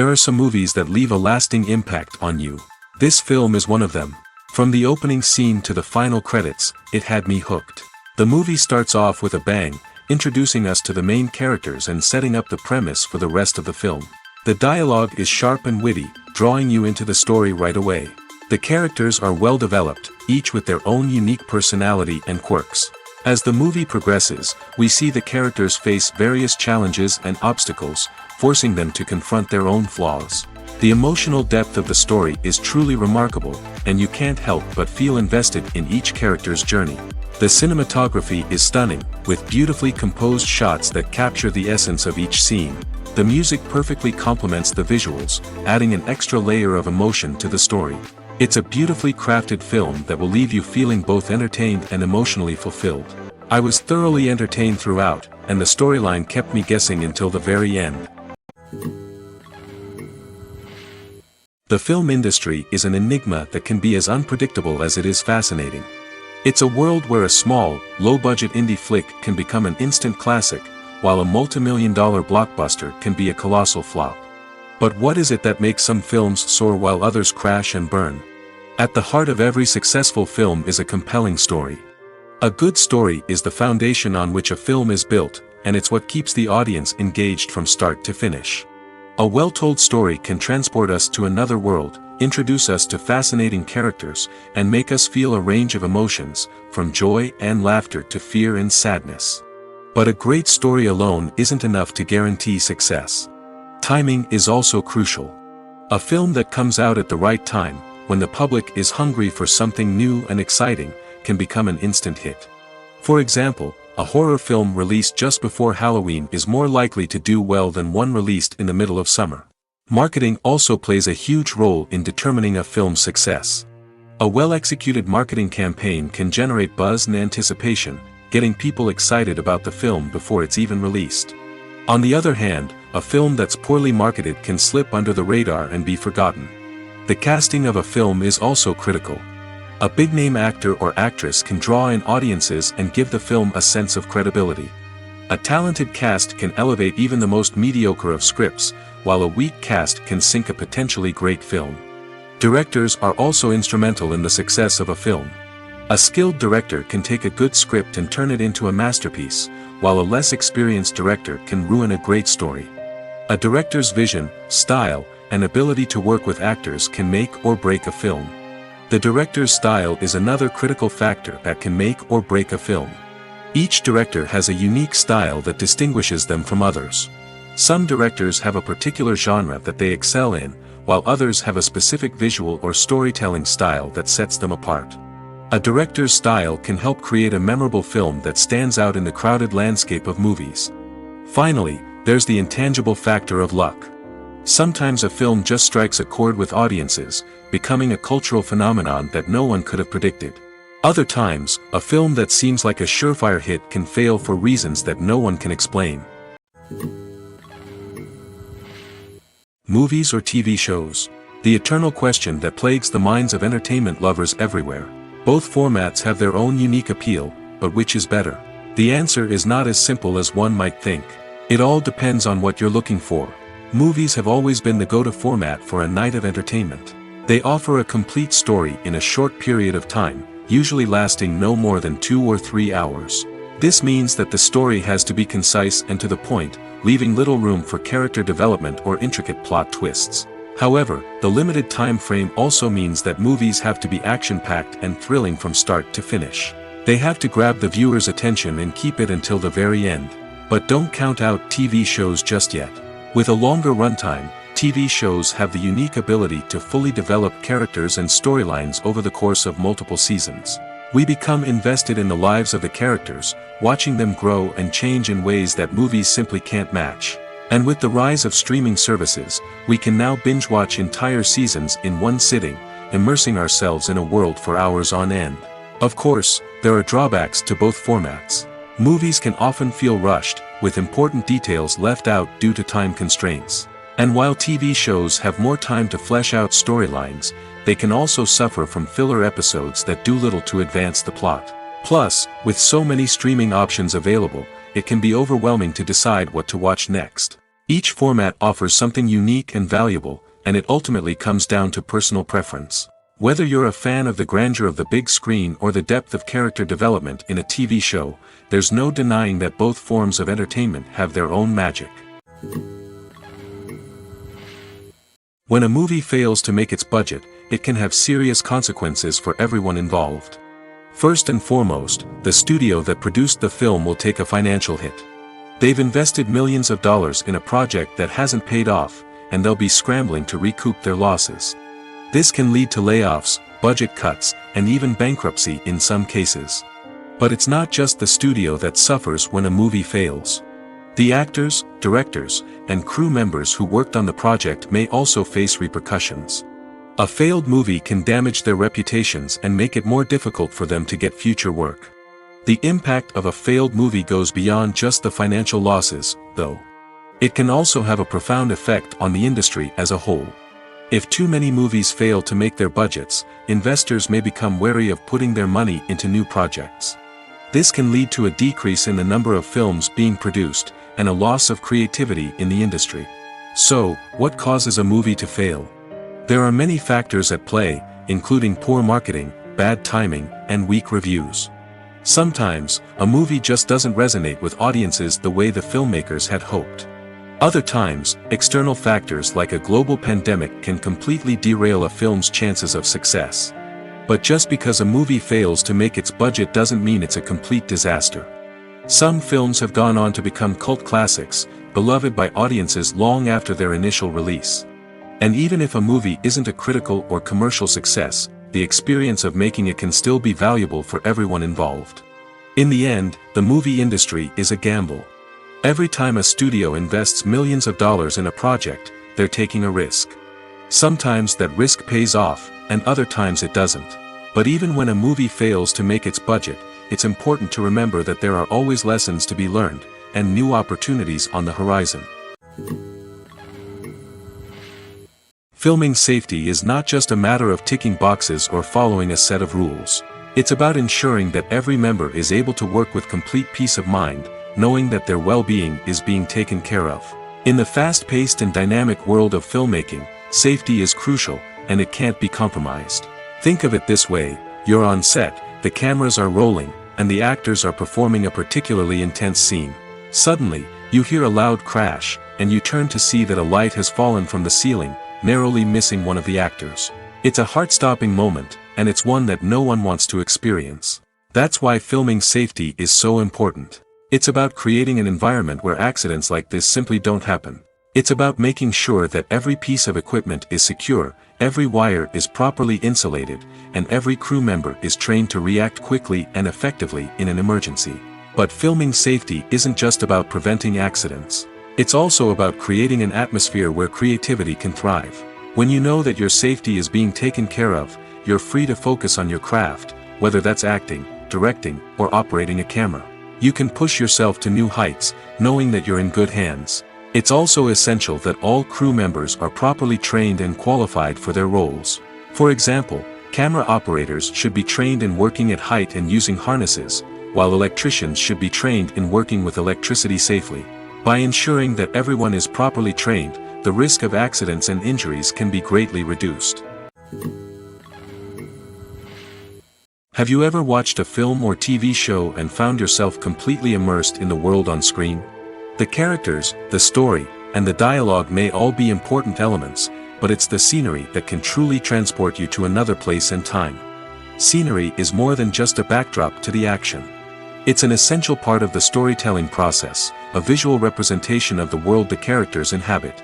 There are some movies that leave a lasting impact on you. This film is one of them. From the opening scene to the final credits, it had me hooked. The movie starts off with a bang, introducing us to the main characters and setting up the premise for the rest of the film. The dialogue is sharp and witty, drawing you into the story right away. The characters are well developed, each with their own unique personality and quirks. As the movie progresses, we see the characters face various challenges and obstacles, forcing them to confront their own flaws. The emotional depth of the story is truly remarkable, and you can't help but feel invested in each character's journey. The cinematography is stunning, with beautifully composed shots that capture the essence of each scene. The music perfectly complements the visuals, adding an extra layer of emotion to the story. It's a beautifully crafted film that will leave you feeling both entertained and emotionally fulfilled. I was thoroughly entertained throughout, and the storyline kept me guessing until the very end. The film industry is an enigma that can be as unpredictable as it is fascinating. It's a world where a small, low-budget indie flick can become an instant classic, while a multi-million-dollar blockbuster can be a colossal flop. But what is it that makes some films soar while others crash and burn? At the heart of every successful film is a compelling story. A good story is the foundation on which a film is built, and it's what keeps the audience engaged from start to finish. A well-told story can transport us to another world, introduce us to fascinating characters, and make us feel a range of emotions, from joy and laughter to fear and sadness. But a great story alone isn't enough to guarantee success. Timing is also crucial. A film that comes out at the right time, when the public is hungry for something new and exciting, can become an instant hit. For example, a horror film released just before Halloween is more likely to do well than one released in the middle of summer. Marketing also plays a huge role in determining a film's success. A well-executed marketing campaign can generate buzz and anticipation, getting people excited about the film before it's even released. On the other hand, a film that's poorly marketed can slip under the radar and be forgotten. The casting of a film is also critical. A big-name actor or actress can draw in audiences and give the film a sense of credibility. A talented cast can elevate even the most mediocre of scripts, while a weak cast can sink a potentially great film. Directors are also instrumental in the success of a film. A skilled director can take a good script and turn it into a masterpiece, while a less experienced director can ruin a great story. A director's vision, style, and ability to work with actors can make or break a film. The director's style is another critical factor that can make or break a film. Each director has a unique style that distinguishes them from others. Some directors have a particular genre that they excel in, while others have a specific visual or storytelling style that sets them apart. A director's style can help create a memorable film that stands out in the crowded landscape of movies. Finally, there's the intangible factor of luck. Sometimes a film just strikes a chord with audiences, becoming a cultural phenomenon that no one could have predicted. Other times, a film that seems like a surefire hit can fail for reasons that no one can explain. Movies or TV shows? The eternal question that plagues the minds of entertainment lovers everywhere. Both formats have their own unique appeal, but which is better? The answer is not as simple as one might think. It all depends on what you're looking for. Movies have always been the go-to format for a night of entertainment. They offer a complete story in a short period of time, usually lasting no more than 2 or 3 hours. This means that the story has to be concise and to the point, leaving little room for character development or intricate plot twists. However, the limited time frame also means that movies have to be action-packed and thrilling from start to finish. They have to grab the viewer's attention and keep it until the very end. But don't count out TV shows just yet. With a longer runtime, TV shows have the unique ability to fully develop characters and storylines over the course of multiple seasons. We become invested in the lives of the characters, watching them grow and change in ways that movies simply can't match. And with the rise of streaming services, we can now binge-watch entire seasons in one sitting, immersing ourselves in a world for hours on end. Of course, there are drawbacks to both formats. Movies can often feel rushed, with important details left out due to time constraints. And while TV shows have more time to flesh out storylines, they can also suffer from filler episodes that do little to advance the plot. Plus, with so many streaming options available, it can be overwhelming to decide what to watch next. Each format offers something unique and valuable, and it ultimately comes down to personal preference. Whether you're a fan of the grandeur of the big screen or the depth of character development in a TV show, there's no denying that both forms of entertainment have their own magic. When a movie fails to make its budget, it can have serious consequences for everyone involved. First and foremost, the studio that produced the film will take a financial hit. They've invested millions of dollars in a project that hasn't paid off, and they'll be scrambling to recoup their losses. This can lead to layoffs, budget cuts, and even bankruptcy in some cases. But it's not just the studio that suffers when a movie fails. The actors, directors, and crew members who worked on the project may also face repercussions. A failed movie can damage their reputations and make it more difficult for them to get future work. The impact of a failed movie goes beyond just the financial losses, though. It can also have a profound effect on the industry as a whole. If too many movies fail to make their budgets, investors may become wary of putting their money into new projects. This can lead to a decrease in the number of films being produced, and a loss of creativity in the industry. So, what causes a movie to fail? There are many factors at play, including poor marketing, bad timing, and weak reviews. Sometimes, a movie just doesn't resonate with audiences the way the filmmakers had hoped. Other times, external factors like a global pandemic can completely derail a film's chances of success. But just because a movie fails to make its budget doesn't mean it's a complete disaster. Some films have gone on to become cult classics, beloved by audiences long after their initial release. And even if a movie isn't a critical or commercial success, the experience of making it can still be valuable for everyone involved. In the end, the movie industry is a gamble. Every time a studio invests millions of dollars in a project, they're taking a risk. Sometimes that risk pays off, and other times it doesn't. But even when a movie fails to make its budget, it's important to remember that there are always lessons to be learned, and new opportunities on the horizon. Filming safety is not just a matter of ticking boxes or following a set of rules. It's about ensuring that every member is able to work with complete peace of mind, knowing that their well-being is being taken care of. In the fast-paced and dynamic world of filmmaking, safety is crucial, and it can't be compromised. Think of it this way: you're on set, the cameras are rolling, and the actors are performing a particularly intense scene. Suddenly, you hear a loud crash, and you turn to see that a light has fallen from the ceiling, narrowly missing one of the actors. It's a heart-stopping moment, and it's one that no one wants to experience. That's why filming safety is so important. It's about creating an environment where accidents like this simply don't happen. It's about making sure that every piece of equipment is secure, every wire is properly insulated, and every crew member is trained to react quickly and effectively in an emergency. But filming safety isn't just about preventing accidents. It's also about creating an atmosphere where creativity can thrive. When you know that your safety is being taken care of, you're free to focus on your craft, whether that's acting, directing, or operating a camera. You can push yourself to new heights, knowing that you're in good hands. It's also essential that all crew members are properly trained and qualified for their roles. For example, camera operators should be trained in working at height and using harnesses, while electricians should be trained in working with electricity safely. By ensuring that everyone is properly trained, the risk of accidents and injuries can be greatly reduced. Have you ever watched a film or TV show and found yourself completely immersed in the world on screen? The characters, the story, and the dialogue may all be important elements, but it's the scenery that can truly transport you to another place and time. Scenery is more than just a backdrop to the action. It's an essential part of the storytelling process, a visual representation of the world the characters inhabit.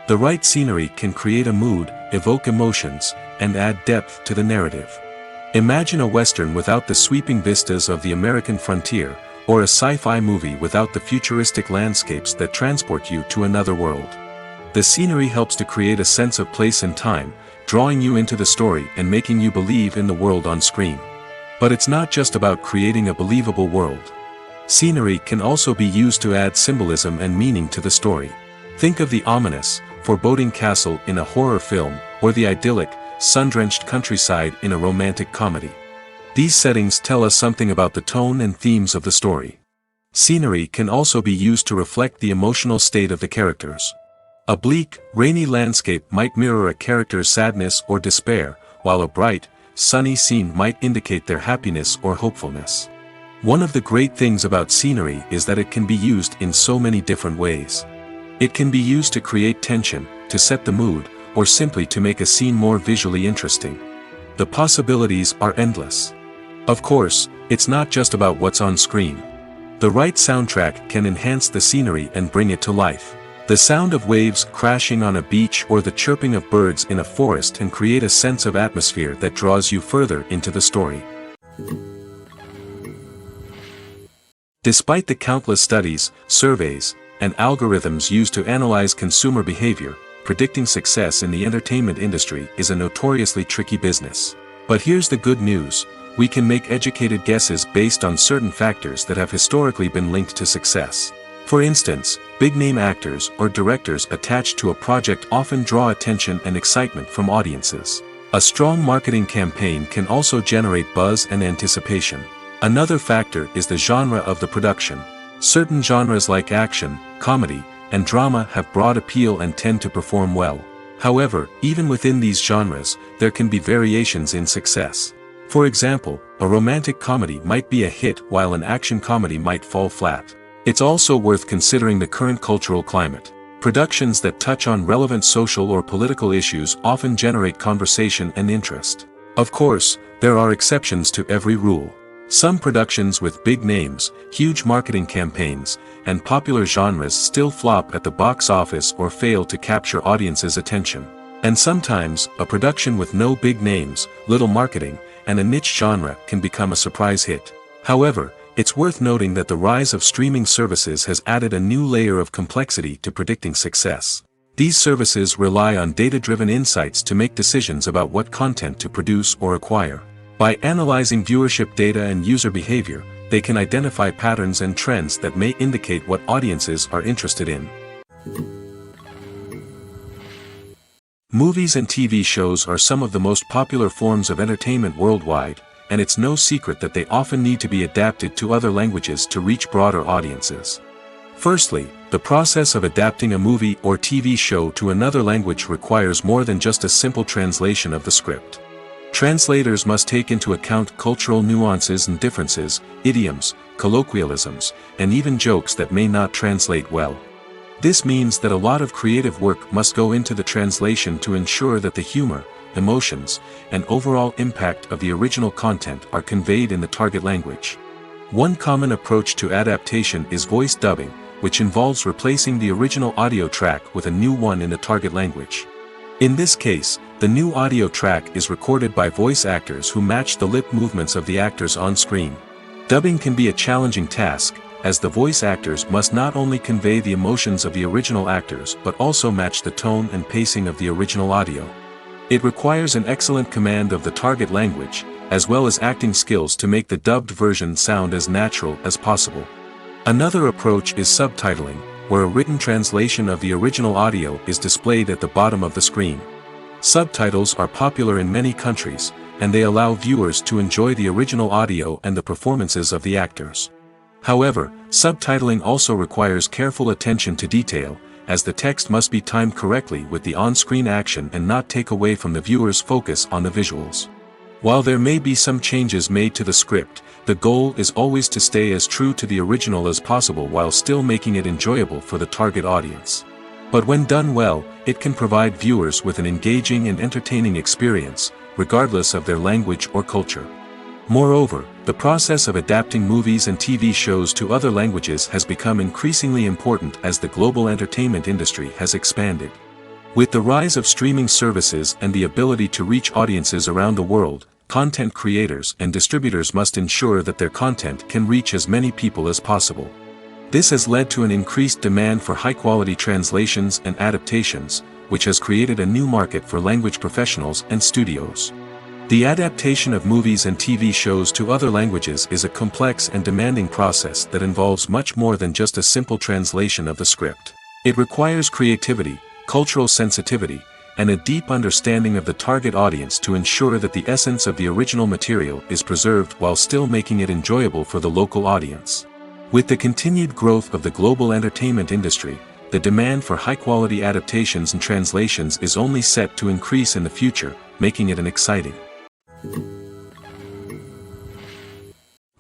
The right scenery can create a mood, evoke emotions, and add depth to the narrative. Imagine a Western without the sweeping vistas of the American frontier, or a sci-fi movie without the futuristic landscapes that transport you to another world. The scenery helps to create a sense of place and time, drawing you into the story and making you believe in the world on screen. But it's not just about creating a believable world. Scenery can also be used to add symbolism and meaning to the story. Think of the ominous, foreboding castle in a horror film, or the idyllic, sun-drenched countryside in a romantic comedy. These settings tell us something about the tone and themes of the story. Scenery can also be used to reflect the emotional state of the characters. A bleak, rainy landscape might mirror a character's sadness or despair, while a bright, sunny scene might indicate their happiness or hopefulness. One of the great things about scenery is that it can be used in so many different ways. It can be used to create tension, to set the mood, or simply to make a scene more visually interesting. The possibilities are endless. Of course, it's not just about what's on screen. The right soundtrack can enhance the scenery and bring it to life. The sound of waves crashing on a beach or the chirping of birds in a forest can create a sense of atmosphere that draws you further into the story. Despite the countless studies, surveys, and algorithms used to analyze consumer behavior, predicting success in the entertainment industry is a notoriously tricky business. But here's the good news: we can make educated guesses based on certain factors that have historically been linked to success. For instance, big-name actors or directors attached to a project often draw attention and excitement from audiences. A strong marketing campaign can also generate buzz and anticipation. Another factor is the genre of the production. Certain genres like action, comedy, and drama have broad appeal and tend to perform well. However, even within these genres, there can be variations in success. For example, a romantic comedy might be a hit while an action comedy might fall flat. It's also worth considering the current cultural climate. Productions that touch on relevant social or political issues often generate conversation and interest. Of course, there are exceptions to every rule. Some productions with big names, huge marketing campaigns, and popular genres still flop at the box office or fail to capture audiences' attention. And sometimes, a production with no big names, little marketing, and a niche genre can become a surprise hit. However, it's worth noting that the rise of streaming services has added a new layer of complexity to predicting success. These services rely on data-driven insights to make decisions about what content to produce or acquire. By analyzing viewership data and user behavior, they can identify patterns and trends that may indicate what audiences are interested in. Movies and TV shows are some of the most popular forms of entertainment worldwide, and it's no secret that they often need to be adapted to other languages to reach broader audiences. Firstly, the process of adapting a movie or TV show to another language requires more than just a simple translation of the script. Translators must take into account cultural nuances and differences, idioms, colloquialisms, and even jokes that may not translate well. This means that a lot of creative work must go into the translation to ensure that the humor, emotions, and overall impact of the original content are conveyed in the target language. One common approach to adaptation is voice dubbing, which involves replacing the original audio track with a new one in the target language. In this case, the new audio track is recorded by voice actors who match the lip movements of the actors on screen. Dubbing can be a challenging task, as the voice actors must not only convey the emotions of the original actors but also match the tone and pacing of the original audio. It requires an excellent command of the target language, as well as acting skills to make the dubbed version sound as natural as possible. Another approach is subtitling, where a written translation of the original audio is displayed at the bottom of the screen. Subtitles are popular in many countries, and they allow viewers to enjoy the original audio and the performances of the actors. However, subtitling also requires careful attention to detail, as the text must be timed correctly with the on-screen action and not take away from the viewer's focus on the visuals. While there may be some changes made to the script, the goal is always to stay as true to the original as possible while still making it enjoyable for the target audience. But when done well, it can provide viewers with an engaging and entertaining experience, regardless of their language or culture. Moreover, the process of adapting movies and TV shows to other languages has become increasingly important as the global entertainment industry has expanded. With the rise of streaming services and the ability to reach audiences around the world, content creators and distributors must ensure that their content can reach as many people as possible. This has led to an increased demand for high-quality translations and adaptations, which has created a new market for language professionals and studios. The adaptation of movies and TV shows to other languages is a complex and demanding process that involves much more than just a simple translation of the script. It requires creativity, cultural sensitivity, and a deep understanding of the target audience to ensure that the essence of the original material is preserved while still making it enjoyable for the local audience. With the continued growth of the global entertainment industry, the demand for high-quality adaptations and translations is only set to increase in the future, making it an exciting.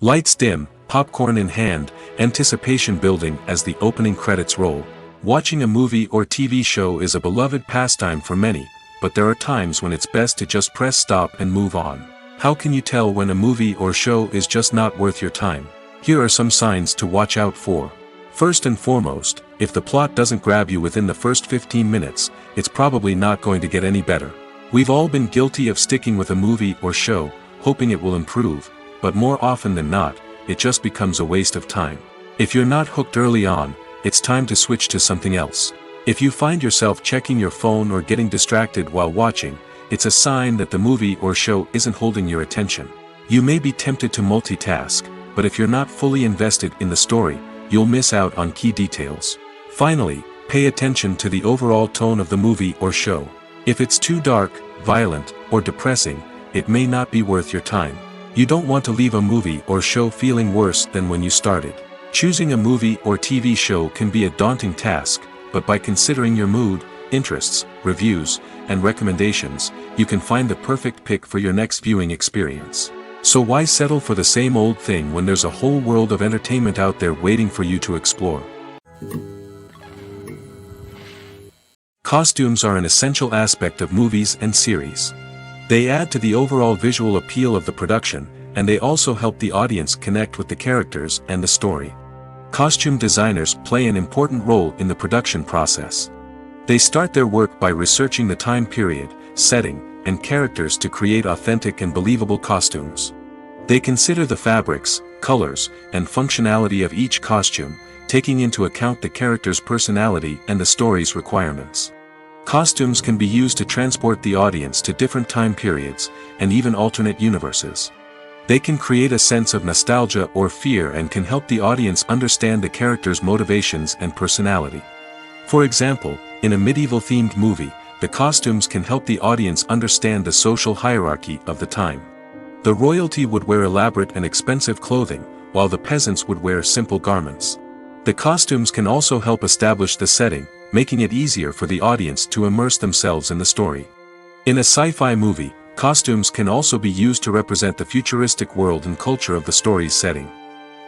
Lights dim, popcorn in hand, anticipation building as the opening credits roll. Watching a movie or TV show is a beloved pastime for many, but there are times when it's best to just press stop and move on. How can you tell when a movie or show is just not worth your time? Here are some signs to watch out for. First and foremost, if the plot doesn't grab you within the first 15 minutes, it's probably not going to get any better. We've all been guilty of sticking with a movie or show, hoping it will improve, but more often than not, it just becomes a waste of time. If you're not hooked early on, it's time to switch to something else. If you find yourself checking your phone or getting distracted while watching, it's a sign that the movie or show isn't holding your attention. You may be tempted to multitask, but if you're not fully invested in the story, you'll miss out on key details. Finally, pay attention to the overall tone of the movie or show. If it's too dark, violent, or depressing, it may not be worth your time. You don't want to leave a movie or show feeling worse than when you started. Choosing a movie or TV show can be a daunting task, but by considering your mood, interests, reviews, and recommendations, you can find the perfect pick for your next viewing experience. So why settle for the same old thing when there's a whole world of entertainment out there waiting for you to explore? Costumes are an essential aspect of movies and series. They add to the overall visual appeal of the production, and they also help the audience connect with the characters and the story. Costume designers play an important role in the production process. They start their work by researching the time period, setting, and characters to create authentic and believable costumes. They consider the fabrics, colors, and functionality of each costume, taking into account the character's personality and the story's requirements. Costumes can be used to transport the audience to different time periods, and even alternate universes. They can create a sense of nostalgia or fear and can help the audience understand the character's motivations and personality. For example, in a medieval-themed movie, the costumes can help the audience understand the social hierarchy of the time. The royalty would wear elaborate and expensive clothing, while the peasants would wear simple garments. The costumes can also help establish the setting, making it easier for the audience to immerse themselves in the story. In a sci-fi movie, costumes can also be used to represent the futuristic world and culture of the story's setting.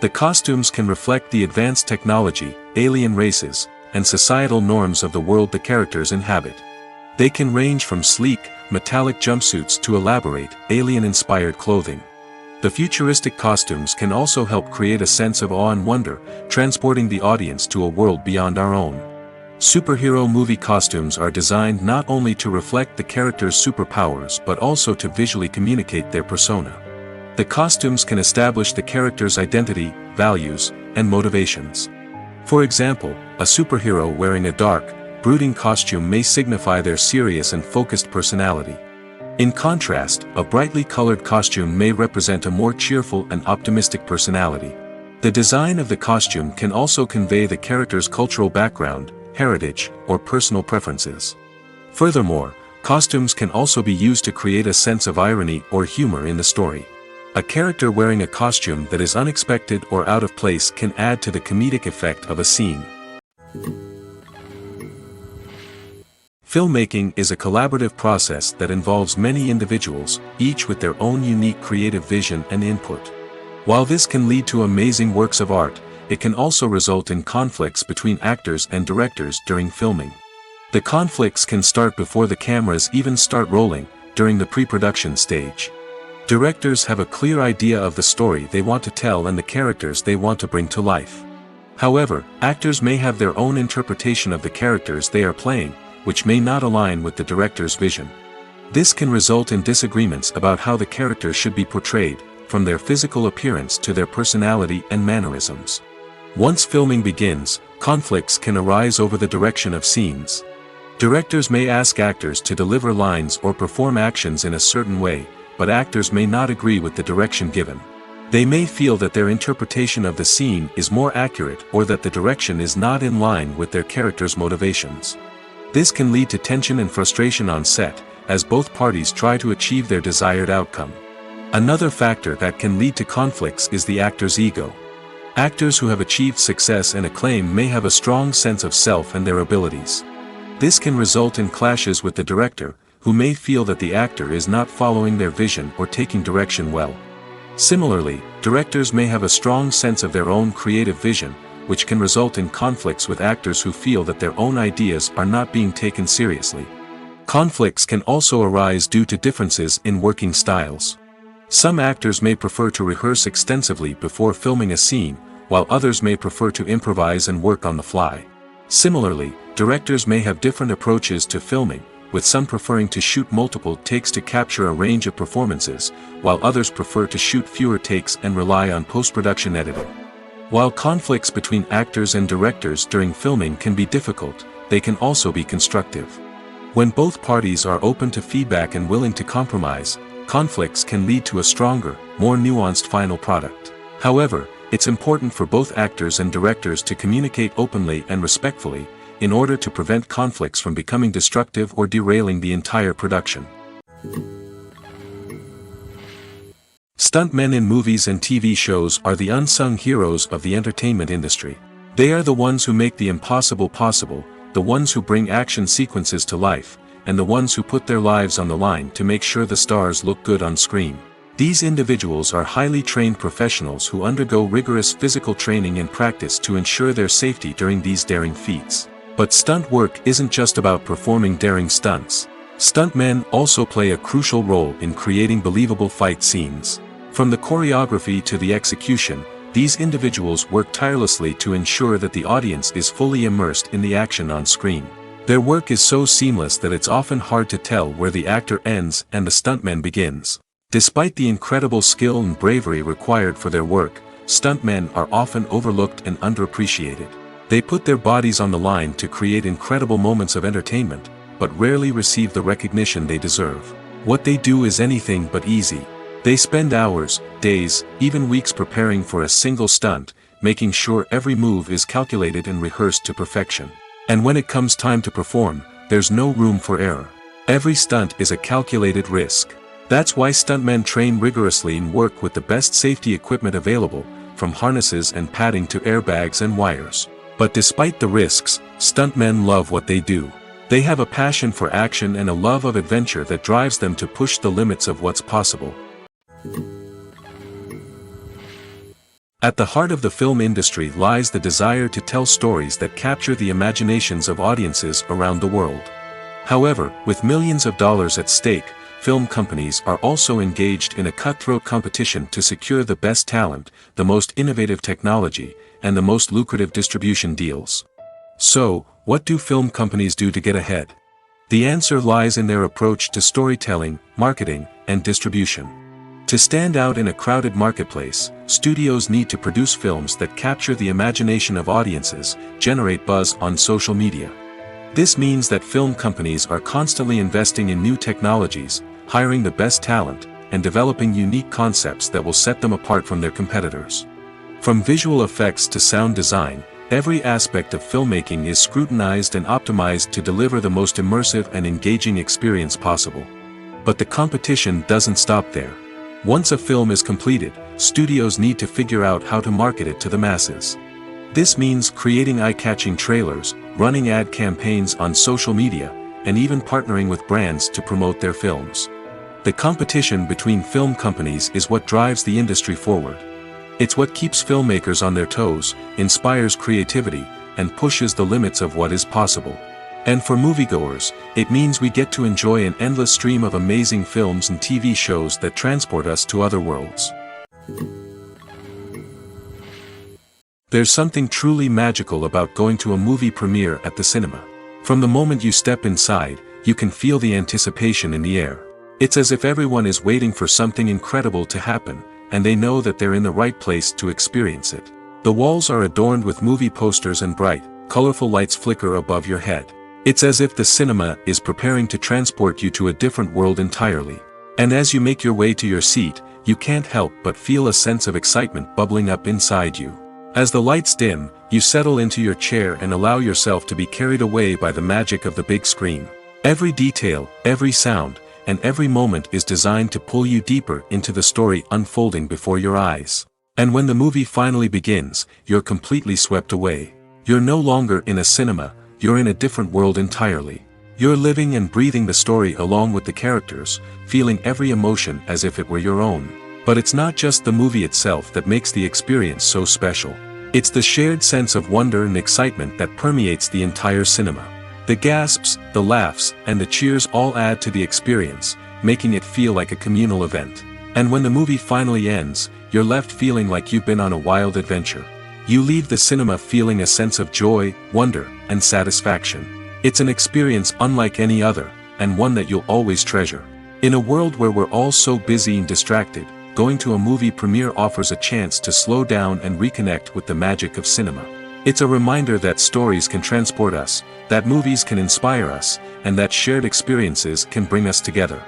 The costumes can reflect the advanced technology, alien races, and societal norms of the world the characters inhabit. They can range from sleek, metallic jumpsuits to elaborate, alien-inspired clothing. The futuristic costumes can also help create a sense of awe and wonder, transporting the audience to a world beyond our own. Superhero movie costumes are designed not only to reflect the character's superpowers but also to visually communicate their persona. The costumes can establish the character's identity, values, and motivations. For example, a superhero wearing a dark, brooding costume may signify their serious and focused personality. In contrast, a brightly colored costume may represent a more cheerful and optimistic personality. The design of the costume can also convey the character's cultural background, heritage, or personal preferences. Furthermore, costumes can also be used to create a sense of irony or humor in the story. A character wearing a costume that is unexpected or out of place can add to the comedic effect of a scene. Filmmaking is a collaborative process that involves many individuals, each with their own unique creative vision and input. While this can lead to amazing works of art, it can also result in conflicts between actors and directors during filming. The conflicts can start before the cameras even start rolling, during the pre-production stage. Directors have a clear idea of the story they want to tell and the characters they want to bring to life. However, actors may have their own interpretation of the characters they are playing, which may not align with the director's vision. This can result in disagreements about how the characters should be portrayed, from their physical appearance to their personality and mannerisms. Once filming begins, conflicts can arise over the direction of scenes. Directors may ask actors to deliver lines or perform actions in a certain way, but actors may not agree with the direction given. They may feel that their interpretation of the scene is more accurate or that the direction is not in line with their character's motivations. This can lead to tension and frustration on set, as both parties try to achieve their desired outcome. Another factor that can lead to conflicts is the actor's ego. Actors who have achieved success and acclaim may have a strong sense of self and their abilities. This can result in clashes with the director, who may feel that the actor is not following their vision or taking direction well. Similarly, directors may have a strong sense of their own creative vision, which can result in conflicts with actors who feel that their own ideas are not being taken seriously. Conflicts can also arise due to differences in working styles. Some actors may prefer to rehearse extensively before filming a scene, while others may prefer to improvise and work on the fly. Similarly, directors may have different approaches to filming, with some preferring to shoot multiple takes to capture a range of performances, while others prefer to shoot fewer takes and rely on post-production editing. While conflicts between actors and directors during filming can be difficult, they can also be constructive. When both parties are open to feedback and willing to compromise, conflicts can lead to a stronger, more nuanced final product. However, it's important for both actors and directors to communicate openly and respectfully, in order to prevent conflicts from becoming destructive or derailing the entire production. Stuntmen in movies and TV shows are the unsung heroes of the entertainment industry. They are the ones who make the impossible possible, the ones who bring action sequences to life, and the ones who put their lives on the line to make sure the stars look good on screen. These individuals are highly trained professionals who undergo rigorous physical training and practice to ensure their safety during these daring feats. But stunt work isn't just about performing daring stunts. Stuntmen also play a crucial role in creating believable fight scenes. From the choreography to the execution, these individuals work tirelessly to ensure that the audience is fully immersed in the action on screen. Their work is so seamless that it's often hard to tell where the actor ends and the stuntman begins. Despite the incredible skill and bravery required for their work, stuntmen are often overlooked and underappreciated. They put their bodies on the line to create incredible moments of entertainment, but rarely receive the recognition they deserve. What they do is anything but easy. They spend hours, days, even weeks preparing for a single stunt, making sure every move is calculated and rehearsed to perfection. And when it comes time to perform, there's no room for error. Every stunt is a calculated risk. That's why stuntmen train rigorously and work with the best safety equipment available, from harnesses and padding to airbags and wires. But despite the risks, stuntmen love what they do. They have a passion for action and a love of adventure that drives them to push the limits of what's possible. At the heart of the film industry lies the desire to tell stories that capture the imaginations of audiences around the world. However, with millions of dollars at stake, film companies are also engaged in a cutthroat competition to secure the best talent, the most innovative technology, and the most lucrative distribution deals. So, what do film companies do to get ahead? The answer lies in their approach to storytelling, marketing, and distribution. To stand out in a crowded marketplace, studios need to produce films that capture the imagination of audiences, generate buzz on social media. This means that film companies are constantly investing in new technologies, hiring the best talent, and developing unique concepts that will set them apart from their competitors. From visual effects to sound design, every aspect of filmmaking is scrutinized and optimized to deliver the most immersive and engaging experience possible. But the competition doesn't stop there. Once a film is completed, studios need to figure out how to market it to the masses. This means creating eye-catching trailers, running ad campaigns on social media, and even partnering with brands to promote their films. The competition between film companies is what drives the industry forward. It's what keeps filmmakers on their toes, inspires creativity, and pushes the limits of what is possible. And for moviegoers, it means we get to enjoy an endless stream of amazing films and TV shows that transport us to other worlds. There's something truly magical about going to a movie premiere at the cinema. From the moment you step inside, you can feel the anticipation in the air. It's as if everyone is waiting for something incredible to happen, and they know that they're in the right place to experience it. The walls are adorned with movie posters and bright, colorful lights flicker above your head. It's as if the cinema is preparing to transport you to a different world entirely. And as you make your way to your seat, you can't help but feel a sense of excitement bubbling up inside you. As the lights dim, you settle into your chair and allow yourself to be carried away by the magic of the big screen. Every detail, every sound, and every moment is designed to pull you deeper into the story unfolding before your eyes. And when the movie finally begins, you're completely swept away. You're no longer in a cinema, you're in a different world entirely. You're living and breathing the story along with the characters, feeling every emotion as if it were your own. But it's not just the movie itself that makes the experience so special. It's the shared sense of wonder and excitement that permeates the entire cinema. The gasps, the laughs, and the cheers all add to the experience, making it feel like a communal event. And when the movie finally ends, you're left feeling like you've been on a wild adventure. You leave the cinema feeling a sense of joy, wonder, and satisfaction. It's an experience unlike any other, and one that you'll always treasure. In a world where we're all so busy and distracted, going to a movie premiere offers a chance to slow down and reconnect with the magic of cinema. It's a reminder that stories can transport us, that movies can inspire us, and that shared experiences can bring us together.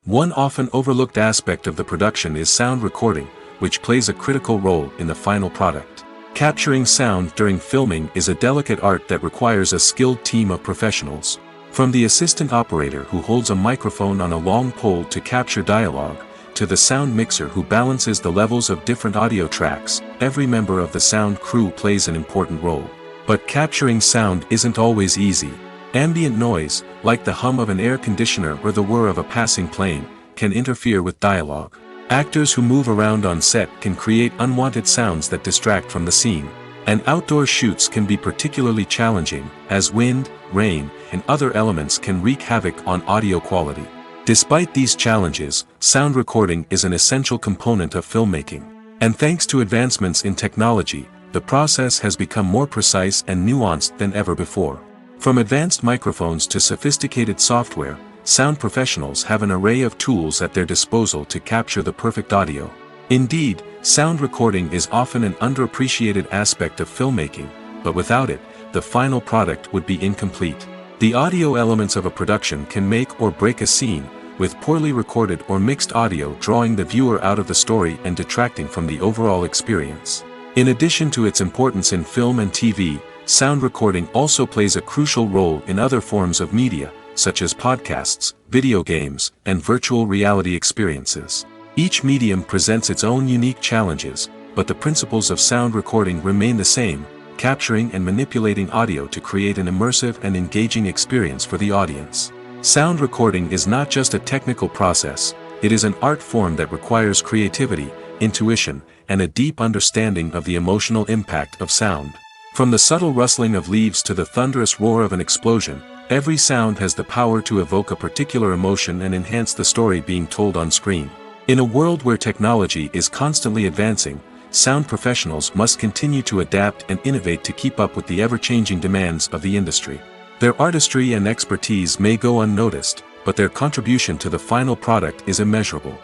One often overlooked aspect of the production is sound recording, which plays a critical role in the final product. Capturing sound during filming is a delicate art that requires a skilled team of professionals. From the assistant operator who holds a microphone on a long pole to capture dialogue, to the sound mixer who balances the levels of different audio tracks, every member of the sound crew plays an important role. But capturing sound isn't always easy. Ambient noise, like the hum of an air conditioner or the whir of a passing plane, can interfere with dialogue. Actors who move around on set can create unwanted sounds that distract from the scene. And outdoor shoots can be particularly challenging, as wind, rain, and other elements can wreak havoc on audio quality. Despite these challenges, sound recording is an essential component of filmmaking. And thanks to advancements in technology, the process has become more precise and nuanced than ever before. From advanced microphones to sophisticated software, sound professionals have an array of tools at their disposal to capture the perfect audio. Indeed, sound recording is often an underappreciated aspect of filmmaking, but without it, the final product would be incomplete. The audio elements of a production can make or break a scene, with poorly recorded or mixed audio drawing the viewer out of the story and detracting from the overall experience. In addition to its importance in film and TV, sound recording also plays a crucial role in other forms of media, such as podcasts, video games, and virtual reality experiences. Each medium presents its own unique challenges, but the principles of sound recording remain the same, capturing and manipulating audio to create an immersive and engaging experience for the audience. Sound recording is not just a technical process, it is an art form that requires creativity, intuition, and a deep understanding of the emotional impact of sound. From the subtle rustling of leaves to the thunderous roar of an explosion, every sound has the power to evoke a particular emotion and enhance the story being told on screen. In a world where technology is constantly advancing, sound professionals must continue to adapt and innovate to keep up with the ever-changing demands of the industry. Their artistry and expertise may go unnoticed, but their contribution to the final product is immeasurable.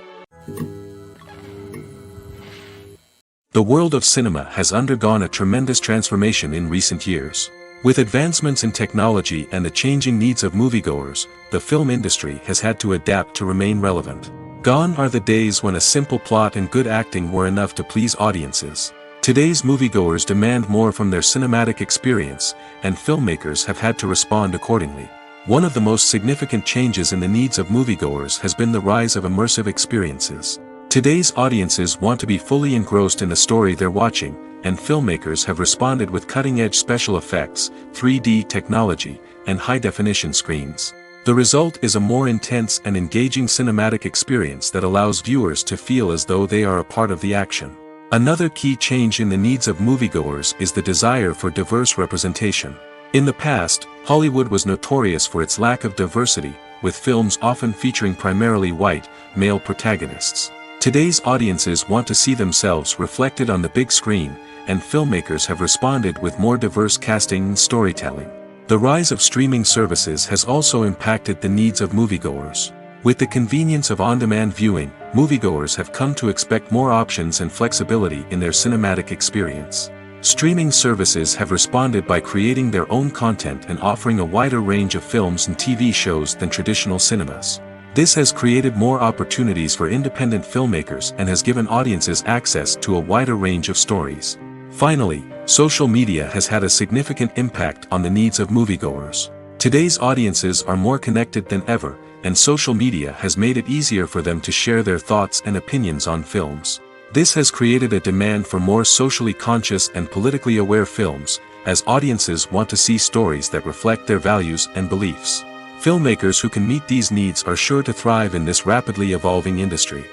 The world of cinema has undergone a tremendous transformation in recent years. With advancements in technology and the changing needs of moviegoers, the film industry has had to adapt to remain relevant. Gone are the days when a simple plot and good acting were enough to please audiences. Today's moviegoers demand more from their cinematic experience, and filmmakers have had to respond accordingly. One of the most significant changes in the needs of moviegoers has been the rise of immersive experiences. Today's audiences want to be fully engrossed in the story they're watching, and filmmakers have responded with cutting-edge special effects, 3D technology, and high-definition screens. The result is a more intense and engaging cinematic experience that allows viewers to feel as though they are a part of the action. Another key change in the needs of moviegoers is the desire for diverse representation. In the past, Hollywood was notorious for its lack of diversity, with films often featuring primarily white, male protagonists. Today's audiences want to see themselves reflected on the big screen, and filmmakers have responded with more diverse casting and storytelling. The rise of streaming services has also impacted the needs of moviegoers. With the convenience of on-demand viewing, moviegoers have come to expect more options and flexibility in their cinematic experience. Streaming services have responded by creating their own content and offering a wider range of films and TV shows than traditional cinemas. This has created more opportunities for independent filmmakers and has given audiences access to a wider range of stories. Finally, social media has had a significant impact on the needs of moviegoers. Today's audiences are more connected than ever, and social media has made it easier for them to share their thoughts and opinions on films. This has created a demand for more socially conscious and politically aware films, as audiences want to see stories that reflect their values and beliefs. Filmmakers who can meet these needs are sure to thrive in this rapidly evolving industry.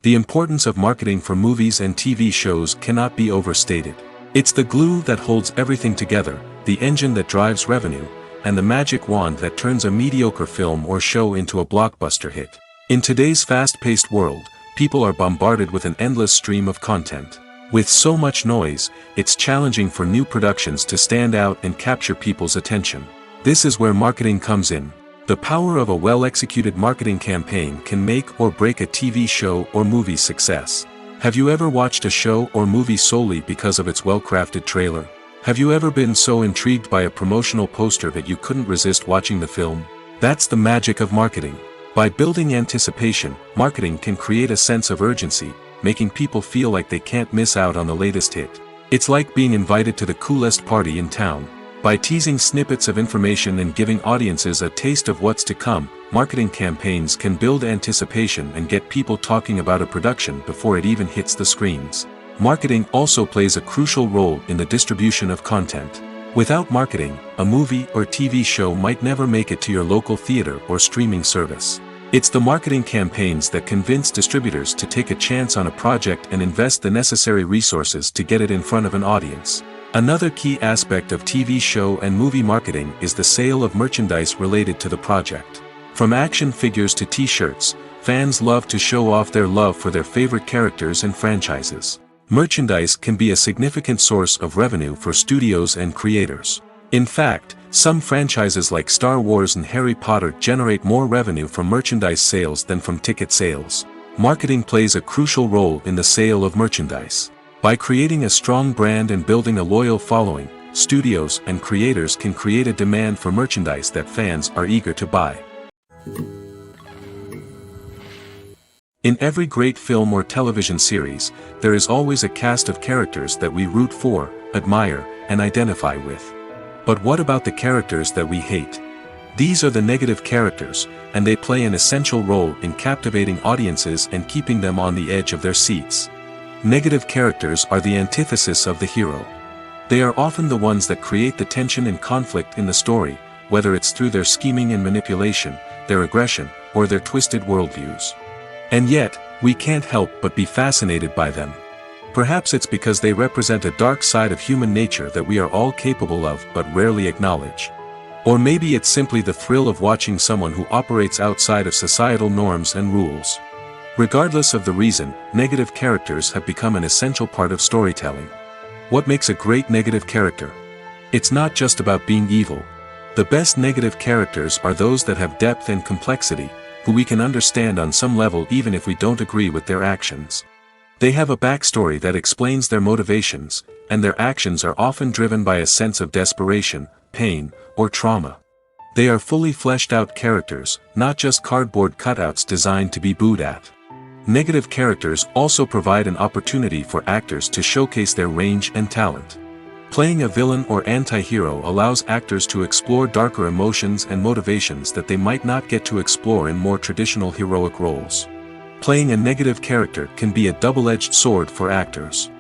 The importance of marketing for movies and TV shows cannot be overstated. It's the glue that holds everything together, the engine that drives revenue, and the magic wand that turns a mediocre film or show into a blockbuster hit. In today's fast-paced world, people are bombarded with an endless stream of content. With so much noise, it's challenging for new productions to stand out and capture people's attention. This is where marketing comes in. The power of a well-executed marketing campaign can make or break a TV show or movie's success. Have you ever watched a show or movie solely because of its well-crafted trailer? Have you ever been so intrigued by a promotional poster that you couldn't resist watching the film? That's the magic of marketing. By building anticipation, marketing can create a sense of urgency, making people feel like they can't miss out on the latest hit. It's like being invited to the coolest party in town. By teasing snippets of information and giving audiences a taste of what's to come, marketing campaigns can build anticipation and get people talking about a production before it even hits the screens. Marketing also plays a crucial role in the distribution of content. Without marketing, a movie or TV show might never make it to your local theater or streaming service. It's the marketing campaigns that convince distributors to take a chance on a project and invest the necessary resources to get it in front of an audience. Another key aspect of TV show and movie marketing is the sale of merchandise related to the project. From action figures to t-shirts, fans love to show off their love for their favorite characters and franchises. Merchandise can be a significant source of revenue for studios and creators. In fact, some franchises like Star Wars and Harry Potter generate more revenue from merchandise sales than from ticket sales. Marketing plays a crucial role in the sale of merchandise. By creating a strong brand and building a loyal following, studios and creators can create a demand for merchandise that fans are eager to buy. In every great film or television series, there is always a cast of characters that we root for, admire, and identify with. But what about the characters that we hate? These are the negative characters, and they play an essential role in captivating audiences and keeping them on the edge of their seats. Negative characters are the antithesis of the hero. They are often the ones that create the tension and conflict in the story, whether it's through their scheming and manipulation, their aggression, or their twisted worldviews. And yet, we can't help but be fascinated by them. Perhaps it's because they represent a dark side of human nature that we are all capable of but rarely acknowledge. Or maybe it's simply the thrill of watching someone who operates outside of societal norms and rules. Regardless of the reason, negative characters have become an essential part of storytelling. What makes a great negative character? It's not just about being evil. The best negative characters are those that have depth and complexity, who we can understand on some level even if we don't agree with their actions. They have a backstory that explains their motivations, and their actions are often driven by a sense of desperation, pain, or trauma. They are fully fleshed out characters, not just cardboard cutouts designed to be booed at. Negative characters also provide an opportunity for actors to showcase their range and talent. Playing a villain or anti-hero allows actors to explore darker emotions and motivations that they might not get to explore in more traditional heroic roles. Playing a negative character can be a double-edged sword for actors.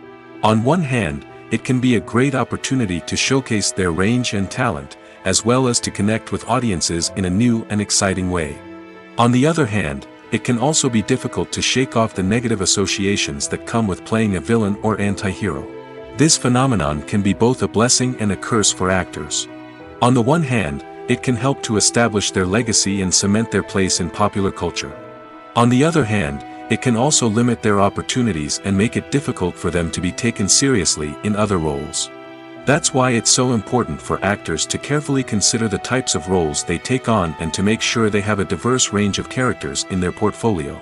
On one hand, it can be a great opportunity to showcase their range and talent, as well as to connect with audiences in a new and exciting way. On the other hand, it can also be difficult to shake off the negative associations that come with playing a villain or anti-hero. This phenomenon can be both a blessing and a curse for actors. On the one hand, it can help to establish their legacy and cement their place in popular culture. On the other hand, it can also limit their opportunities and make it difficult for them to be taken seriously in other roles. That's why it's so important for actors to carefully consider the types of roles they take on and to make sure they have a diverse range of characters in their portfolio.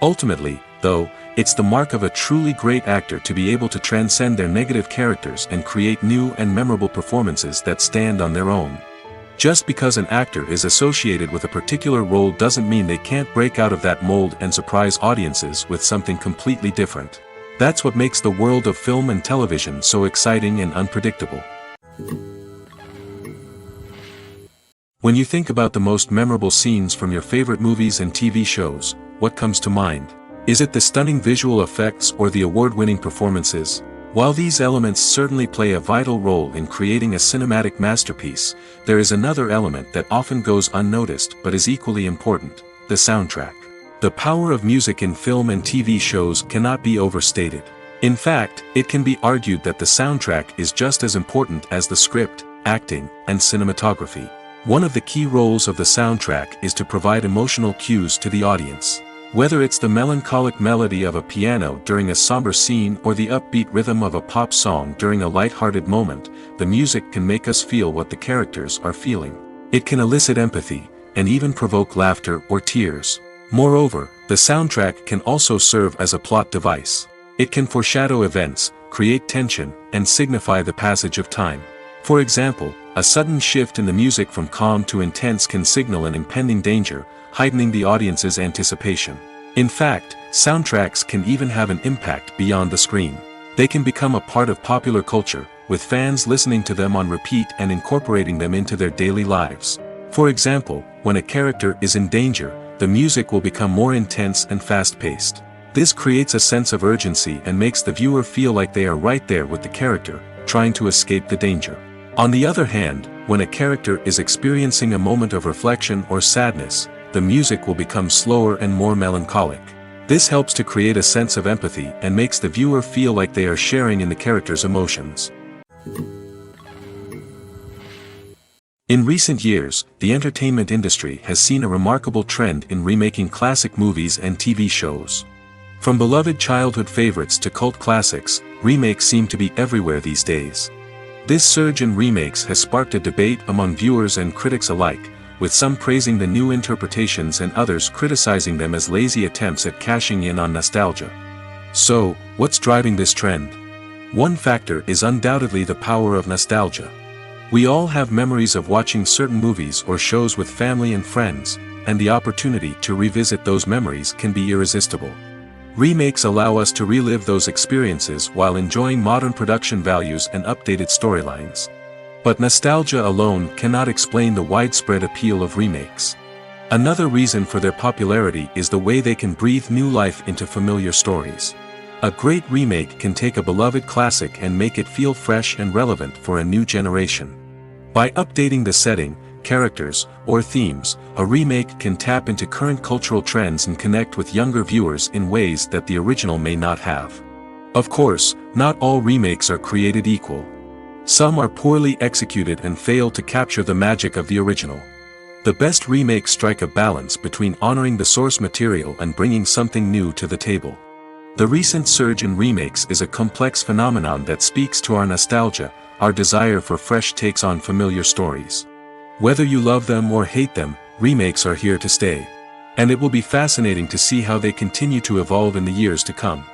Ultimately, though, it's the mark of a truly great actor to be able to transcend their negative characters and create new and memorable performances that stand on their own. Just because an actor is associated with a particular role doesn't mean they can't break out of that mold and surprise audiences with something completely different. That's what makes the world of film and television so exciting and unpredictable. When you think about the most memorable scenes from your favorite movies and TV shows, what comes to mind? Is it the stunning visual effects or the award-winning performances? While these elements certainly play a vital role in creating a cinematic masterpiece, there is another element that often goes unnoticed but is equally important: the soundtrack. The power of music in film and TV shows cannot be overstated. In fact, it can be argued that the soundtrack is just as important as the script, acting, and cinematography. One of the key roles of the soundtrack is to provide emotional cues to the audience. Whether it's the melancholic melody of a piano during a somber scene or the upbeat rhythm of a pop song during a light-hearted moment, the music can make us feel what the characters are feeling. It can elicit empathy, and even provoke laughter or tears. Moreover, the soundtrack can also serve as a plot device. It can foreshadow events, create tension, and signify the passage of time. For example, a sudden shift in the music from calm to intense can signal an impending danger, heightening the audience's anticipation. In fact, soundtracks can even have an impact beyond the screen. They can become a part of popular culture, with fans listening to them on repeat and incorporating them into their daily lives. For example, when a character is in danger, the music will become more intense and fast-paced. This creates a sense of urgency and makes the viewer feel like they are right there with the character, trying to escape the danger. On the other hand, when a character is experiencing a moment of reflection or sadness, the music will become slower and more melancholic. This helps to create a sense of empathy and makes the viewer feel like they are sharing in the character's emotions. In recent years, the entertainment industry has seen a remarkable trend in remaking classic movies and TV shows. From beloved childhood favorites to cult classics, remakes seem to be everywhere these days. This surge in remakes has sparked a debate among viewers and critics alike, with some praising the new interpretations and others criticizing them as lazy attempts at cashing in on nostalgia. So, what's driving this trend? One factor is undoubtedly the power of nostalgia. We all have memories of watching certain movies or shows with family and friends, and the opportunity to revisit those memories can be irresistible. Remakes allow us to relive those experiences while enjoying modern production values and updated storylines. But nostalgia alone cannot explain the widespread appeal of remakes. Another reason for their popularity is the way they can breathe new life into familiar stories. A great remake can take a beloved classic and make it feel fresh and relevant for a new generation. By updating the setting, characters, or themes, a remake can tap into current cultural trends and connect with younger viewers in ways that the original may not have. Of course, not all remakes are created equal. Some are poorly executed and fail to capture the magic of the original. The best remakes strike a balance between honoring the source material and bringing something new to the table. The recent surge in remakes is a complex phenomenon that speaks to our nostalgia, our desire for fresh takes on familiar stories. Whether you love them or hate them, remakes are here to stay. And it will be fascinating to see how they continue to evolve in the years to come.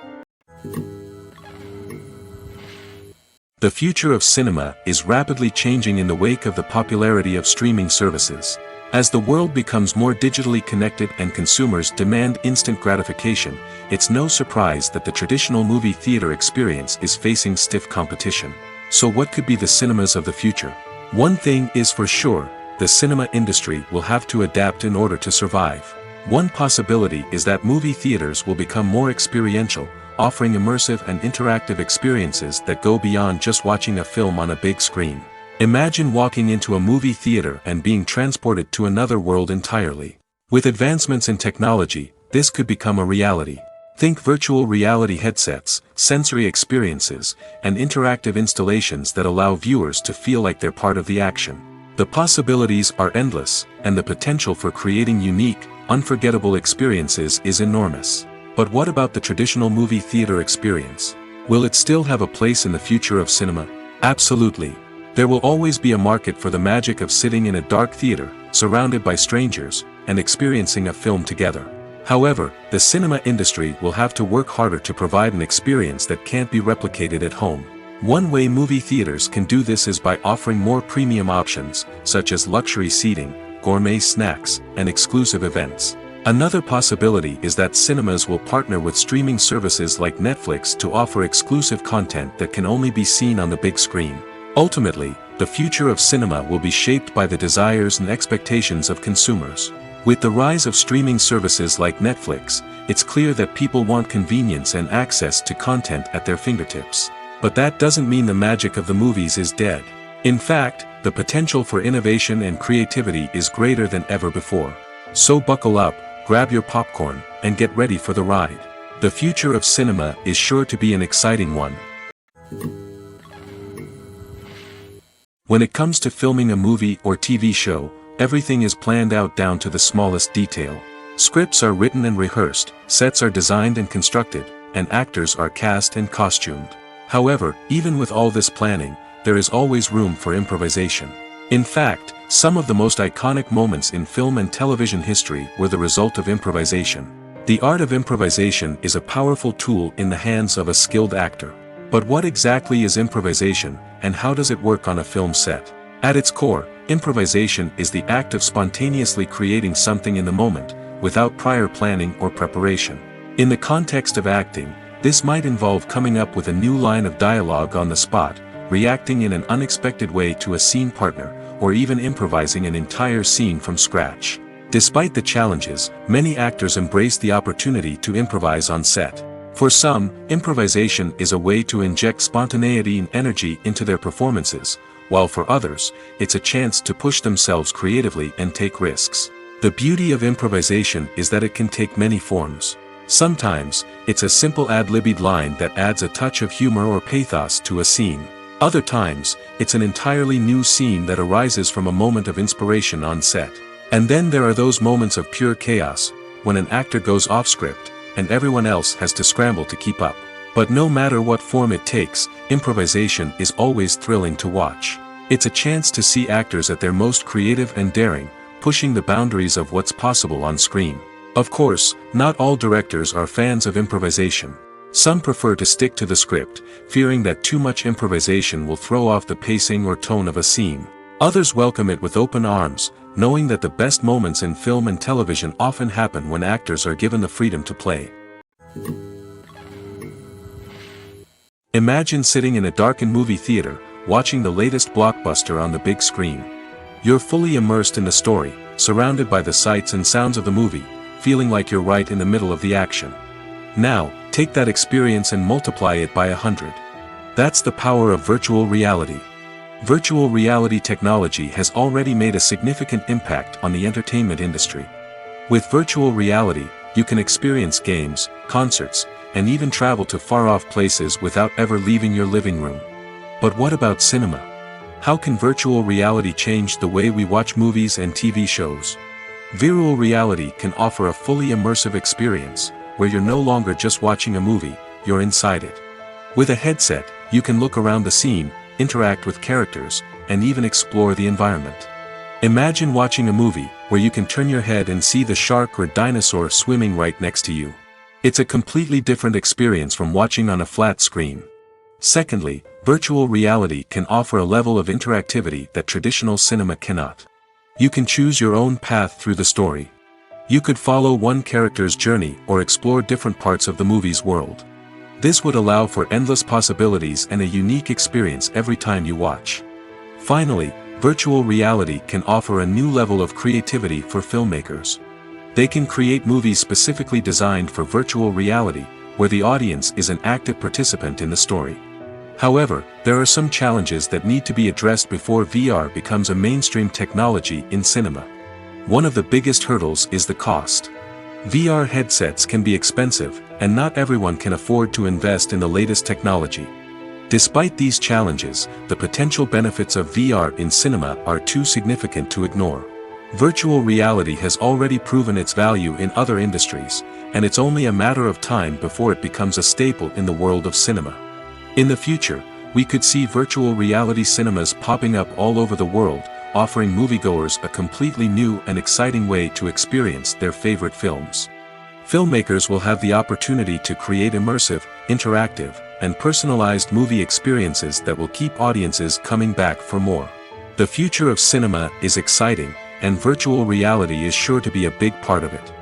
The future of cinema is rapidly changing in the wake of the popularity of streaming services. As the world becomes more digitally connected and consumers demand instant gratification, it's no surprise that the traditional movie theater experience is facing stiff competition. So what could be the cinemas of the future? One thing is for sure, the cinema industry will have to adapt in order to survive. One possibility is that movie theaters will become more experiential, offering immersive and interactive experiences that go beyond just watching a film on a big screen. Imagine walking into a movie theater and being transported to another world entirely. With advancements in technology, this could become a reality. Think virtual reality headsets, sensory experiences, and interactive installations that allow viewers to feel like they're part of the action. The possibilities are endless, and the potential for creating unique, unforgettable experiences is enormous. But what about the traditional movie theater experience? Will it still have a place in the future of cinema? Absolutely. There will always be a market for the magic of sitting in a dark theater, surrounded by strangers, and experiencing a film together. However, the cinema industry will have to work harder to provide an experience that can't be replicated at home. One way movie theaters can do this is by offering more premium options, such as luxury seating, gourmet snacks, and exclusive events. Another possibility is that cinemas will partner with streaming services like Netflix to offer exclusive content that can only be seen on the big screen. Ultimately, the future of cinema will be shaped by the desires and expectations of consumers. With the rise of streaming services like Netflix, it's clear that people want convenience and access to content at their fingertips. But that doesn't mean the magic of the movies is dead. In fact, the potential for innovation and creativity is greater than ever before. So buckle up, grab your popcorn, and get ready for the ride. The future of cinema is sure to be an exciting one. When it comes to filming a movie or TV show, everything is planned out down to the smallest detail. Scripts are written and rehearsed, sets are designed and constructed, and actors are cast and costumed. However, even with all this planning, there is always room for improvisation. In fact, some of the most iconic moments in film and television history were the result of improvisation. The art of improvisation is a powerful tool in the hands of a skilled actor. But what exactly is improvisation, and how does it work on a film set? At its core, improvisation is the act of spontaneously creating something in the moment, without prior planning or preparation. In the context of acting, this might involve coming up with a new line of dialogue on the spot, reacting in an unexpected way to a scene partner, or even improvising an entire scene from scratch. Despite the challenges, many actors embrace the opportunity to improvise on set. For some, improvisation is a way to inject spontaneity and energy into their performances, while for others, it's a chance to push themselves creatively and take risks. The beauty of improvisation is that it can take many forms. Sometimes, it's a simple ad-libbed line that adds a touch of humor or pathos to a scene. Other times, it's an entirely new scene that arises from a moment of inspiration on set. And then there are those moments of pure chaos, when an actor goes off script, and everyone else has to scramble to keep up. But no matter what form it takes, improvisation is always thrilling to watch. It's a chance to see actors at their most creative and daring, pushing the boundaries of what's possible on screen. Of course, not all directors are fans of improvisation. Some prefer to stick to the script, fearing that too much improvisation will throw off the pacing or tone of a scene. Others welcome it with open arms, knowing that the best moments in film and television often happen when actors are given the freedom to play. Imagine sitting in a darkened movie theater, watching the latest blockbuster on the big screen. You're fully immersed in the story, surrounded by the sights and sounds of the movie, feeling like you're right in the middle of the action. Now, take that experience and multiply it by 100. That's the power of virtual reality. Virtual reality technology has already made a significant impact on the entertainment industry. With virtual reality, you can experience games, concerts, and even travel to far-off places without ever leaving your living room. But what about cinema? How can virtual reality change the way we watch movies and TV shows? Virtual reality can offer a fully immersive experience, where you're no longer just watching a movie, you're inside it. With a headset, you can look around the scene, interact with characters, and even explore the environment. Imagine watching a movie, where you can turn your head and see the shark or dinosaur swimming right next to you. It's a completely different experience from watching on a flat screen. Secondly, virtual reality can offer a level of interactivity that traditional cinema cannot. You can choose your own path through the story. You could follow one character's journey or explore different parts of the movie's world. This would allow for endless possibilities and a unique experience every time you watch. Finally, virtual reality can offer a new level of creativity for filmmakers. They can create movies specifically designed for virtual reality, where the audience is an active participant in the story. However, there are some challenges that need to be addressed before VR becomes a mainstream technology in cinema. One of the biggest hurdles is the cost. VR headsets can be expensive, and not everyone can afford to invest in the latest technology. Despite these challenges, the potential benefits of VR in cinema are too significant to ignore. Virtual reality has already proven its value in other industries, and it's only a matter of time before it becomes a staple in the world of cinema. In the future, we could see virtual reality cinemas popping up all over the world, offering moviegoers a completely new and exciting way to experience their favorite films. Filmmakers will have the opportunity to create immersive, interactive, and personalized movie experiences that will keep audiences coming back for more. The future of cinema is exciting, and virtual reality is sure to be a big part of it.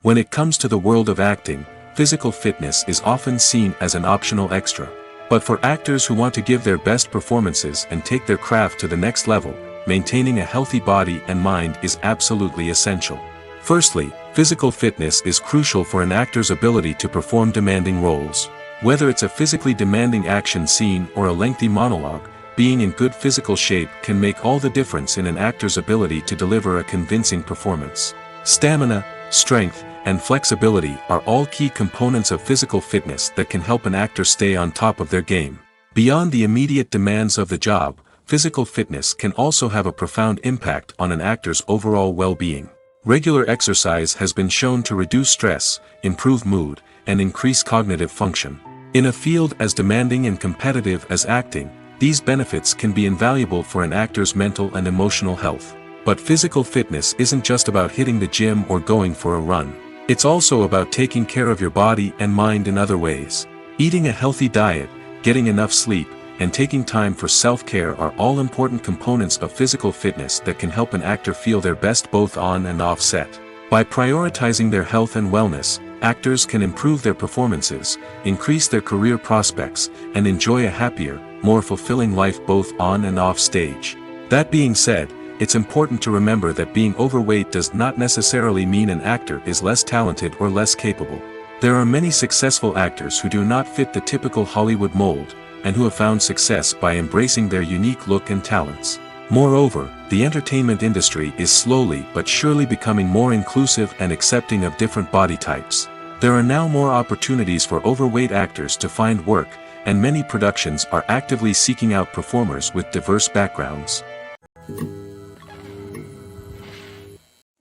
When it comes to the world of acting, physical fitness is often seen as an optional extra. But for actors who want to give their best performances and take their craft to the next level, maintaining a healthy body and mind is absolutely essential. Firstly, physical fitness is crucial for an actor's ability to perform demanding roles. Whether it's a physically demanding action scene or a lengthy monologue, being in good physical shape can make all the difference in an actor's ability to deliver a convincing performance. Stamina, strength, and flexibility are all key components of physical fitness that can help an actor stay on top of their game. Beyond the immediate demands of the job, physical fitness can also have a profound impact on an actor's overall well-being. Regular exercise has been shown to reduce stress, improve mood, and increase cognitive function. In a field as demanding and competitive as acting, these benefits can be invaluable for an actor's mental and emotional health. But physical fitness isn't just about hitting the gym or going for a run. It's also about taking care of your body and mind in other ways. Eating a healthy diet, getting enough sleep, and taking time for self-care are all important components of physical fitness that can help an actor feel their best both on and off set. By prioritizing their health and wellness, actors can improve their performances, increase their career prospects, and enjoy a happier, more fulfilling life both on and off stage. That being said, it's important to remember that being overweight does not necessarily mean an actor is less talented or less capable. There are many successful actors who do not fit the typical Hollywood mold, and who have found success by embracing their unique look and talents. Moreover, the entertainment industry is slowly but surely becoming more inclusive and accepting of different body types. There are now more opportunities for overweight actors to find work, and many productions are actively seeking out performers with diverse backgrounds.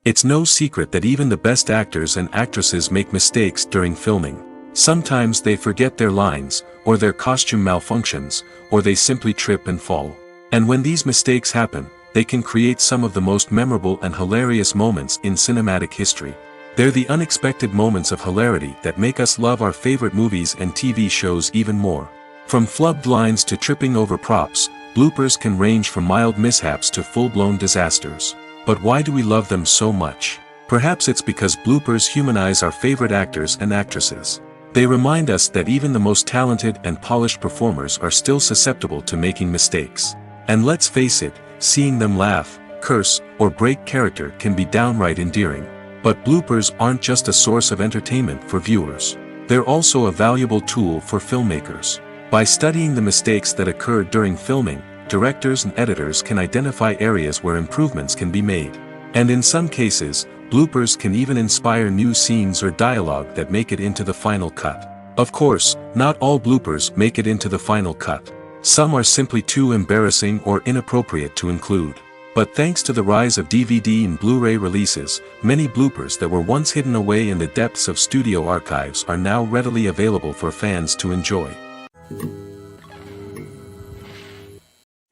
It's no secret that even the best actors and actresses make mistakes during filming. Sometimes they forget their lines, or their costume malfunctions, or they simply trip and fall. And when these mistakes happen, they can create some of the most memorable and hilarious moments in cinematic history. They're the unexpected moments of hilarity that make us love our favorite movies and TV shows even more. From flubbed lines to tripping over props, bloopers can range from mild mishaps to full-blown disasters. But why do we love them so much? Perhaps it's because bloopers humanize our favorite actors and actresses. They remind us that even the most talented and polished performers are still susceptible to making mistakes. And let's face it, seeing them laugh, curse, or break character can be downright endearing. But bloopers aren't just a source of entertainment for viewers. They're also a valuable tool for filmmakers. By studying the mistakes that occurred during filming, directors and editors can identify areas where improvements can be made. And in some cases, bloopers can even inspire new scenes or dialogue that make it into the final cut. Of course, not all bloopers make it into the final cut. Some are simply too embarrassing or inappropriate to include. But thanks to the rise of DVD and Blu-ray releases, many bloopers that were once hidden away in the depths of studio archives are now readily available for fans to enjoy.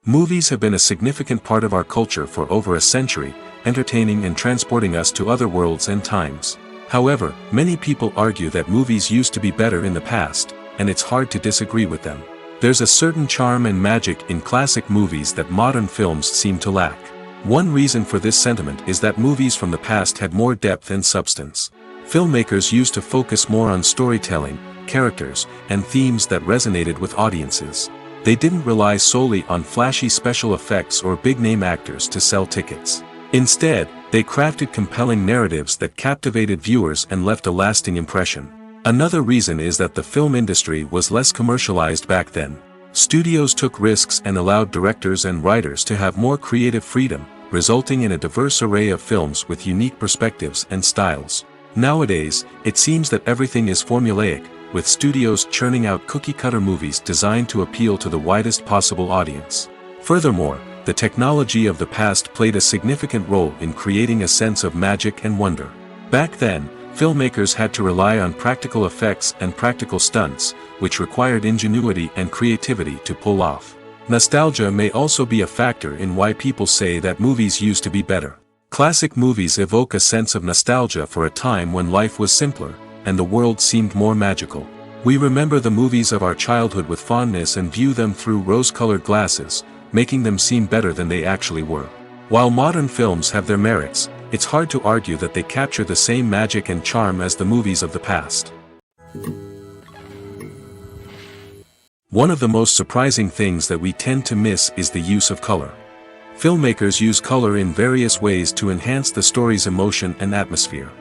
Movies have been a significant part of our culture for over a century, entertaining and transporting us to other worlds and times. However, many people argue that movies used to be better in the past, and it's hard to disagree with them. There's a certain charm and magic in classic movies that modern films seem to lack. One reason for this sentiment is that movies from the past had more depth and substance. Filmmakers used to focus more on storytelling, characters, and themes that resonated with audiences. They didn't rely solely on flashy special effects or big-name actors to sell tickets. Instead, they crafted compelling narratives that captivated viewers and left a lasting impression. Another reason is that the film industry was less commercialized back then. Studios took risks and allowed directors and writers to have more creative freedom, resulting in a diverse array of films with unique perspectives and styles. Nowadays, it seems that everything is formulaic, with studios churning out cookie-cutter movies designed to appeal to the widest possible audience. Furthermore, the technology of the past played a significant role in creating a sense of magic and wonder. Back then, filmmakers had to rely on practical effects and practical stunts, which required ingenuity and creativity to pull off. Nostalgia may also be a factor in why people say that movies used to be better. Classic movies evoke a sense of nostalgia for a time when life was simpler, and the world seemed more magical. We remember the movies of our childhood with fondness and view them through rose-colored glasses, making them seem better than they actually were. While modern films have their merits, it's hard to argue that they capture the same magic and charm as the movies of the past. One of the most surprising things that we tend to miss is the use of color. Filmmakers use color in various ways to enhance the story's emotion and atmosphere.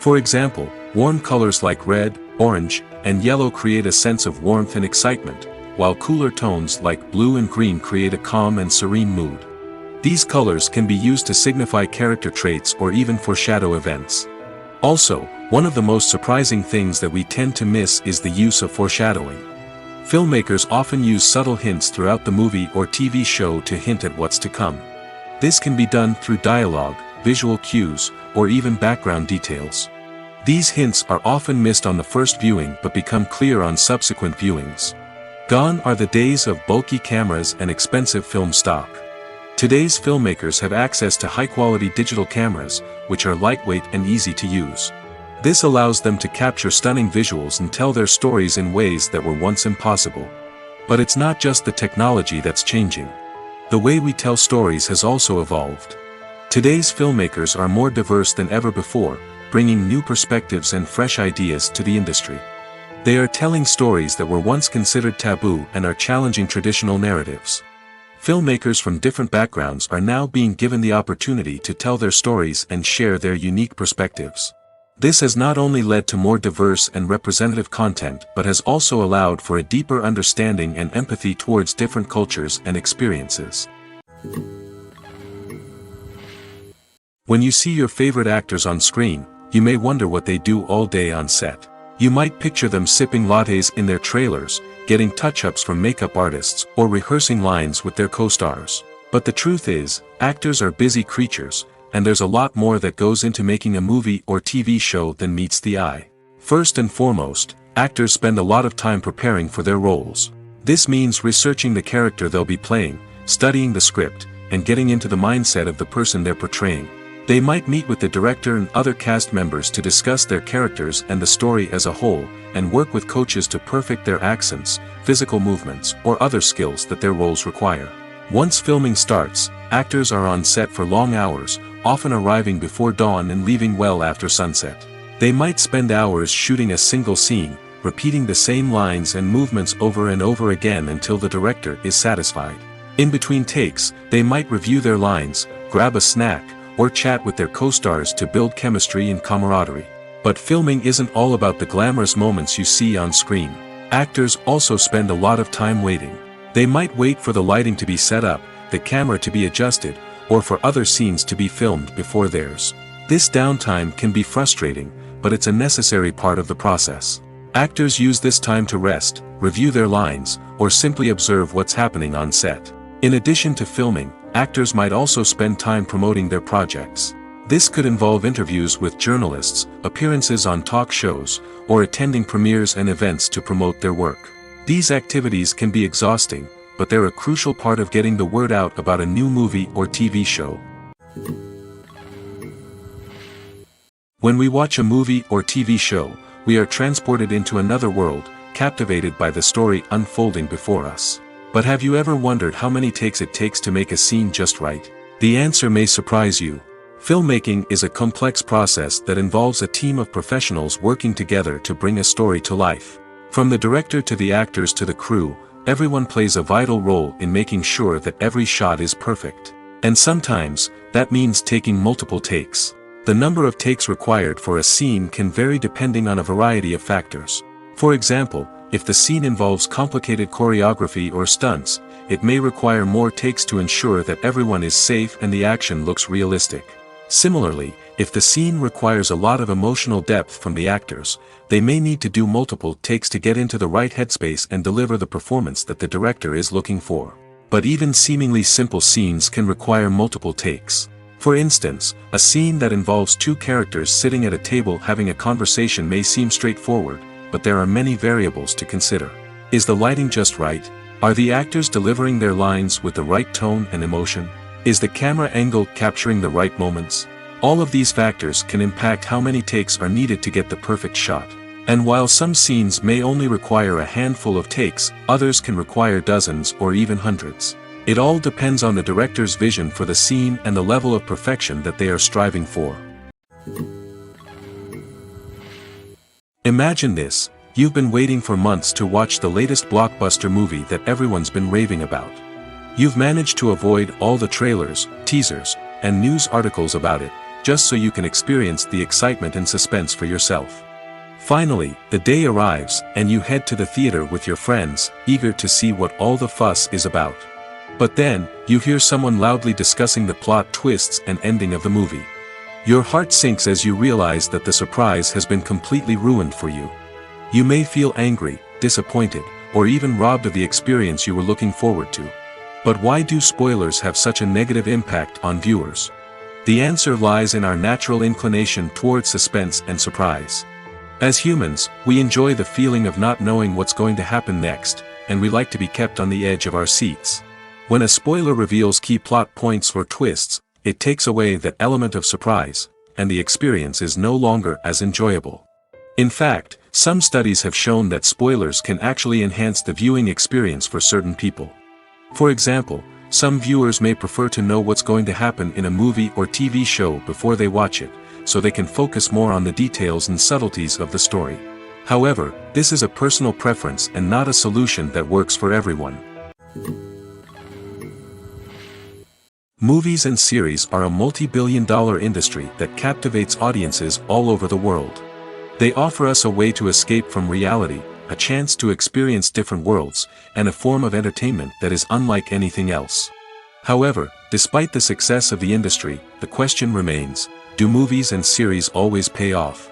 For example, warm colors like red, orange, and yellow create a sense of warmth and excitement, while cooler tones like blue and green create a calm and serene mood. These colors can be used to signify character traits or even foreshadow events. Also, one of the most surprising things that we tend to miss is the use of foreshadowing. Filmmakers often use subtle hints throughout the movie or TV show to hint at what's to come. This can be done through dialogue, visual cues, or even background details. These hints are often missed on the first viewing but become clear on subsequent viewings. Gone are the days of bulky cameras and expensive film stock. Today's filmmakers have access to high-quality digital cameras, which are lightweight and easy to use. This allows them to capture stunning visuals and tell their stories in ways that were once impossible. But it's not just the technology that's changing. The way we tell stories has also evolved. Today's filmmakers are more diverse than ever before, bringing new perspectives and fresh ideas to the industry. They are telling stories that were once considered taboo and are challenging traditional narratives. Filmmakers from different backgrounds are now being given the opportunity to tell their stories and share their unique perspectives. This has not only led to more diverse and representative content but has also allowed for a deeper understanding and empathy towards different cultures and experiences. When you see your favorite actors on screen, you may wonder what they do all day on set. You might picture them sipping lattes in their trailers, getting touch-ups from makeup artists, or rehearsing lines with their co-stars. But the truth is, actors are busy creatures, and there's a lot more that goes into making a movie or TV show than meets the eye. First and foremost, actors spend a lot of time preparing for their roles. This means researching the character they'll be playing, studying the script, and getting into the mindset of the person they're portraying. They might meet with the director and other cast members to discuss their characters and the story as a whole, and work with coaches to perfect their accents, physical movements, or other skills that their roles require. Once filming starts, actors are on set for long hours, often arriving before dawn and leaving well after sunset. They might spend hours shooting a single scene, repeating the same lines and movements over and over again until the director is satisfied. In between takes, they might review their lines, grab a snack, or chat with their co-stars to build chemistry and camaraderie. But filming isn't all about the glamorous moments you see on screen. Actors also spend a lot of time waiting. They might wait for the lighting to be set up, the camera to be adjusted, or for other scenes to be filmed before theirs. This downtime can be frustrating, but it's a necessary part of the process. Actors use this time to rest, review their lines, or simply observe what's happening on set. In addition to filming, actors might also spend time promoting their projects. This could involve interviews with journalists, appearances on talk shows, or attending premieres and events to promote their work. These activities can be exhausting, but they're a crucial part of getting the word out about a new movie or TV show. When we watch a movie or TV show, we are transported into another world, captivated by the story unfolding before us. But have you ever wondered how many takes it takes to make a scene just right? The answer may surprise you. Filmmaking is a complex process that involves a team of professionals working together to bring a story to life. From the director to the actors to the crew, everyone plays a vital role in making sure that every shot is perfect. And sometimes, that means taking multiple takes. The number of takes required for a scene can vary depending on a variety of factors. For example, if the scene involves complicated choreography or stunts, it may require more takes to ensure that everyone is safe and the action looks realistic. Similarly, if the scene requires a lot of emotional depth from the actors, they may need to do multiple takes to get into the right headspace and deliver the performance that the director is looking for. But even seemingly simple scenes can require multiple takes. For instance, a scene that involves two characters sitting at a table having a conversation may seem straightforward, but there are many variables to consider. Is the lighting just right? Are the actors delivering their lines with the right tone and emotion? Is the camera angle capturing the right moments? All of these factors can impact how many takes are needed to get the perfect shot. And while some scenes may only require a handful of takes, others can require dozens or even hundreds. It all depends on the director's vision for the scene and the level of perfection that they are striving for. Imagine this: You've been waiting for months to watch the latest blockbuster movie that everyone's been raving about. You've managed to avoid all the trailers, teasers, and news articles about it, just so you can experience the excitement and suspense for yourself. Finally, the day arrives, and you head to the theater with your friends, eager to see what all the fuss is about. But then, you hear someone loudly discussing the plot twists and ending of the movie. Your heart sinks as you realize that the surprise has been completely ruined for you. You may feel angry, disappointed, or even robbed of the experience you were looking forward to. But why do spoilers have such a negative impact on viewers? The answer lies in our natural inclination towards suspense and surprise. As humans, we enjoy the feeling of not knowing what's going to happen next, and we like to be kept on the edge of our seats. When a spoiler reveals key plot points or twists, it takes away that element of surprise, and the experience is no longer as enjoyable. In fact, some studies have shown that spoilers can actually enhance the viewing experience for certain people. For example, some viewers may prefer to know what's going to happen in a movie or TV show before they watch it, so they can focus more on the details and subtleties of the story. However, this is a personal preference and not a solution that works for everyone. Movies and series are a multi-billion-dollar industry that captivates audiences all over the world. They offer us a way to escape from reality, a chance to experience different worlds, and a form of entertainment that is unlike anything else. However, despite the success of the industry, the question remains, do movies and series always pay off?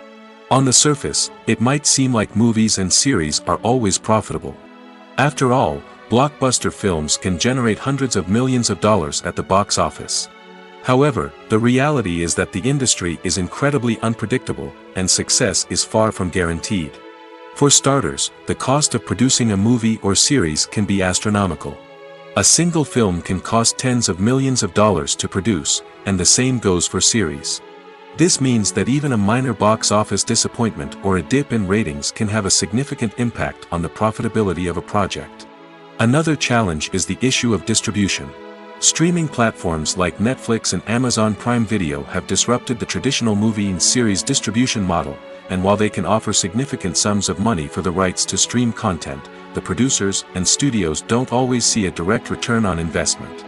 On the surface, it might seem like movies and series are always profitable. After all, blockbuster films can generate hundreds of millions of dollars at the box office. However, the reality is that the industry is incredibly unpredictable, and success is far from guaranteed. For starters, the cost of producing a movie or series can be astronomical. A single film can cost tens of millions of dollars to produce, and the same goes for series. This means that even a minor box office disappointment or a dip in ratings can have a significant impact on the profitability of a project. Another challenge is the issue of distribution. Streaming platforms like Netflix and Amazon Prime Video have disrupted the traditional movie and series distribution model, and while they can offer significant sums of money for the rights to stream content, the producers and studios don't always see a direct return on investment.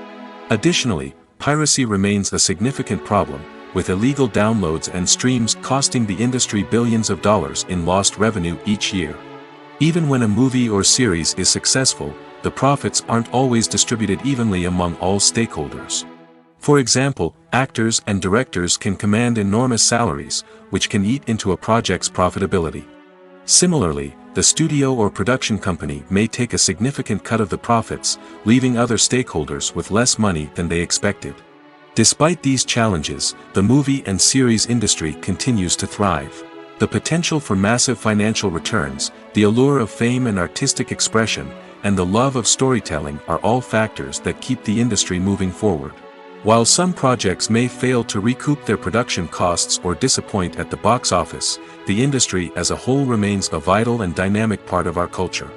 Additionally, piracy remains a significant problem, with illegal downloads and streams costing the industry billions of dollars in lost revenue each year. Even when a movie or series is successful, the profits aren't always distributed evenly among all stakeholders. For example, actors and directors can command enormous salaries, which can eat into a project's profitability. Similarly, the studio or production company may take a significant cut of the profits, leaving other stakeholders with less money than they expected. Despite these challenges, the movie and series industry continues to thrive. The potential for massive financial returns, the allure of fame and artistic expression, and the love of storytelling are all factors that keep the industry moving forward. While some projects may fail to recoup their production costs or disappoint at the box office, the industry as a whole remains a vital and dynamic part of our culture.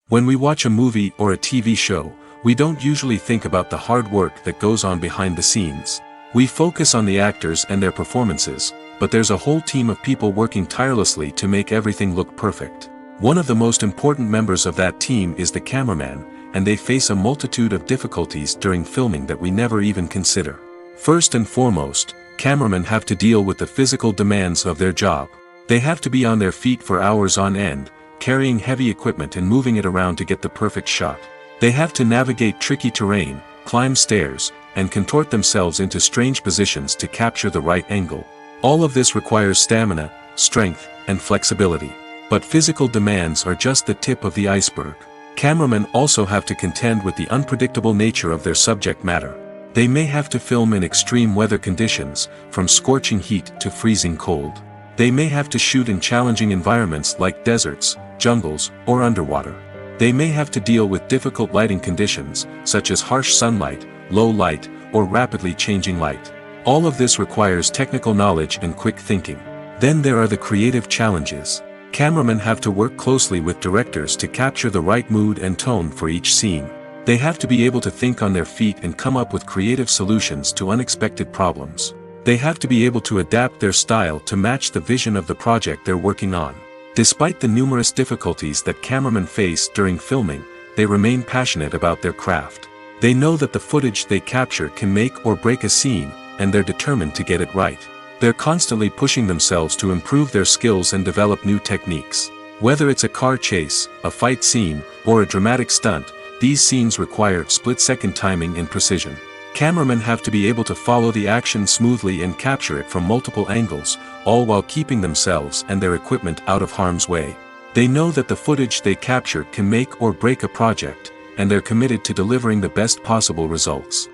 When we watch a movie or a TV show, we don't usually think about the hard work that goes on behind the scenes. We focus on the actors and their performances, but there's a whole team of people working tirelessly to make everything look perfect. One of the most important members of that team is the cameraman, and they face a multitude of difficulties during filming that we never even consider. First and foremost, cameramen have to deal with the physical demands of their job. They have to be on their feet for hours on end, carrying heavy equipment and moving it around to get the perfect shot. They have to navigate tricky terrain, climb stairs, and contort themselves into strange positions to capture the right angle. All of this requires stamina, strength, and flexibility. But physical demands are just the tip of the iceberg. Cameramen also have to contend with the unpredictable nature of their subject matter. They may have to film in extreme weather conditions, from scorching heat to freezing cold. They may have to shoot in challenging environments like deserts, jungles, or underwater. They may have to deal with difficult lighting conditions, such as harsh sunlight, low light, or rapidly changing light. All of this requires technical knowledge and quick thinking. Then there are the creative challenges. Cameramen have to work closely with directors to capture the right mood and tone for each scene. They have to be able to think on their feet and come up with creative solutions to unexpected problems. They have to be able to adapt their style to match the vision of the project they're working on. Despite the numerous difficulties that cameramen face during filming, they remain passionate about their craft. They know that the footage they capture can make or break a scene, and they're determined to get it right. They're constantly pushing themselves to improve their skills and develop new techniques. Whether it's a car chase, a fight scene, or a dramatic stunt, these scenes require split-second timing and precision. Cameramen have to be able to follow the action smoothly and capture it from multiple angles, all while keeping themselves and their equipment out of harm's way. They know that the footage they capture can make or break a project, and they're committed to delivering the best possible results.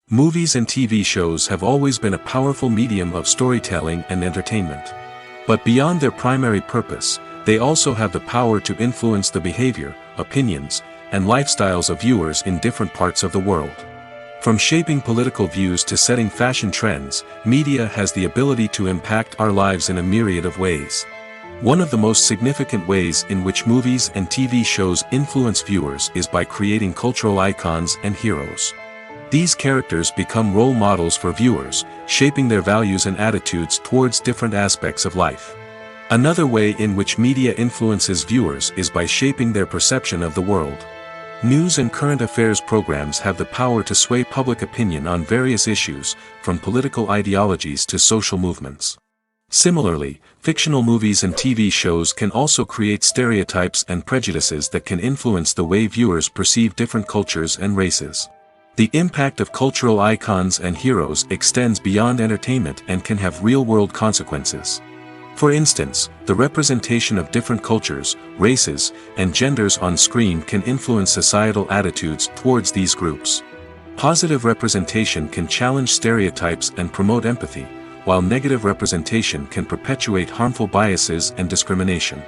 Movies and TV shows have always been a powerful medium of storytelling and entertainment. But beyond their primary purpose, they also have the power to influence the behavior, opinions, and lifestyles of viewers in different parts of the world. From shaping political views to setting fashion trends, media has the ability to impact our lives in a myriad of ways. One of the most significant ways in which movies and TV shows influence viewers is by creating cultural icons and heroes. These characters become role models for viewers, shaping their values and attitudes towards different aspects of life. Another way in which media influences viewers is by shaping their perception of the world. News and current affairs programs have the power to sway public opinion on various issues, from political ideologies to social movements. Similarly, fictional movies and TV shows can also create stereotypes and prejudices that can influence the way viewers perceive different cultures and races. The impact of cultural icons and heroes extends beyond entertainment and can have real-world consequences. For instance, the representation of different cultures, races, and genders on screen can influence societal attitudes towards these groups. Positive representation can challenge stereotypes and promote empathy, while negative representation can perpetuate harmful biases and discrimination.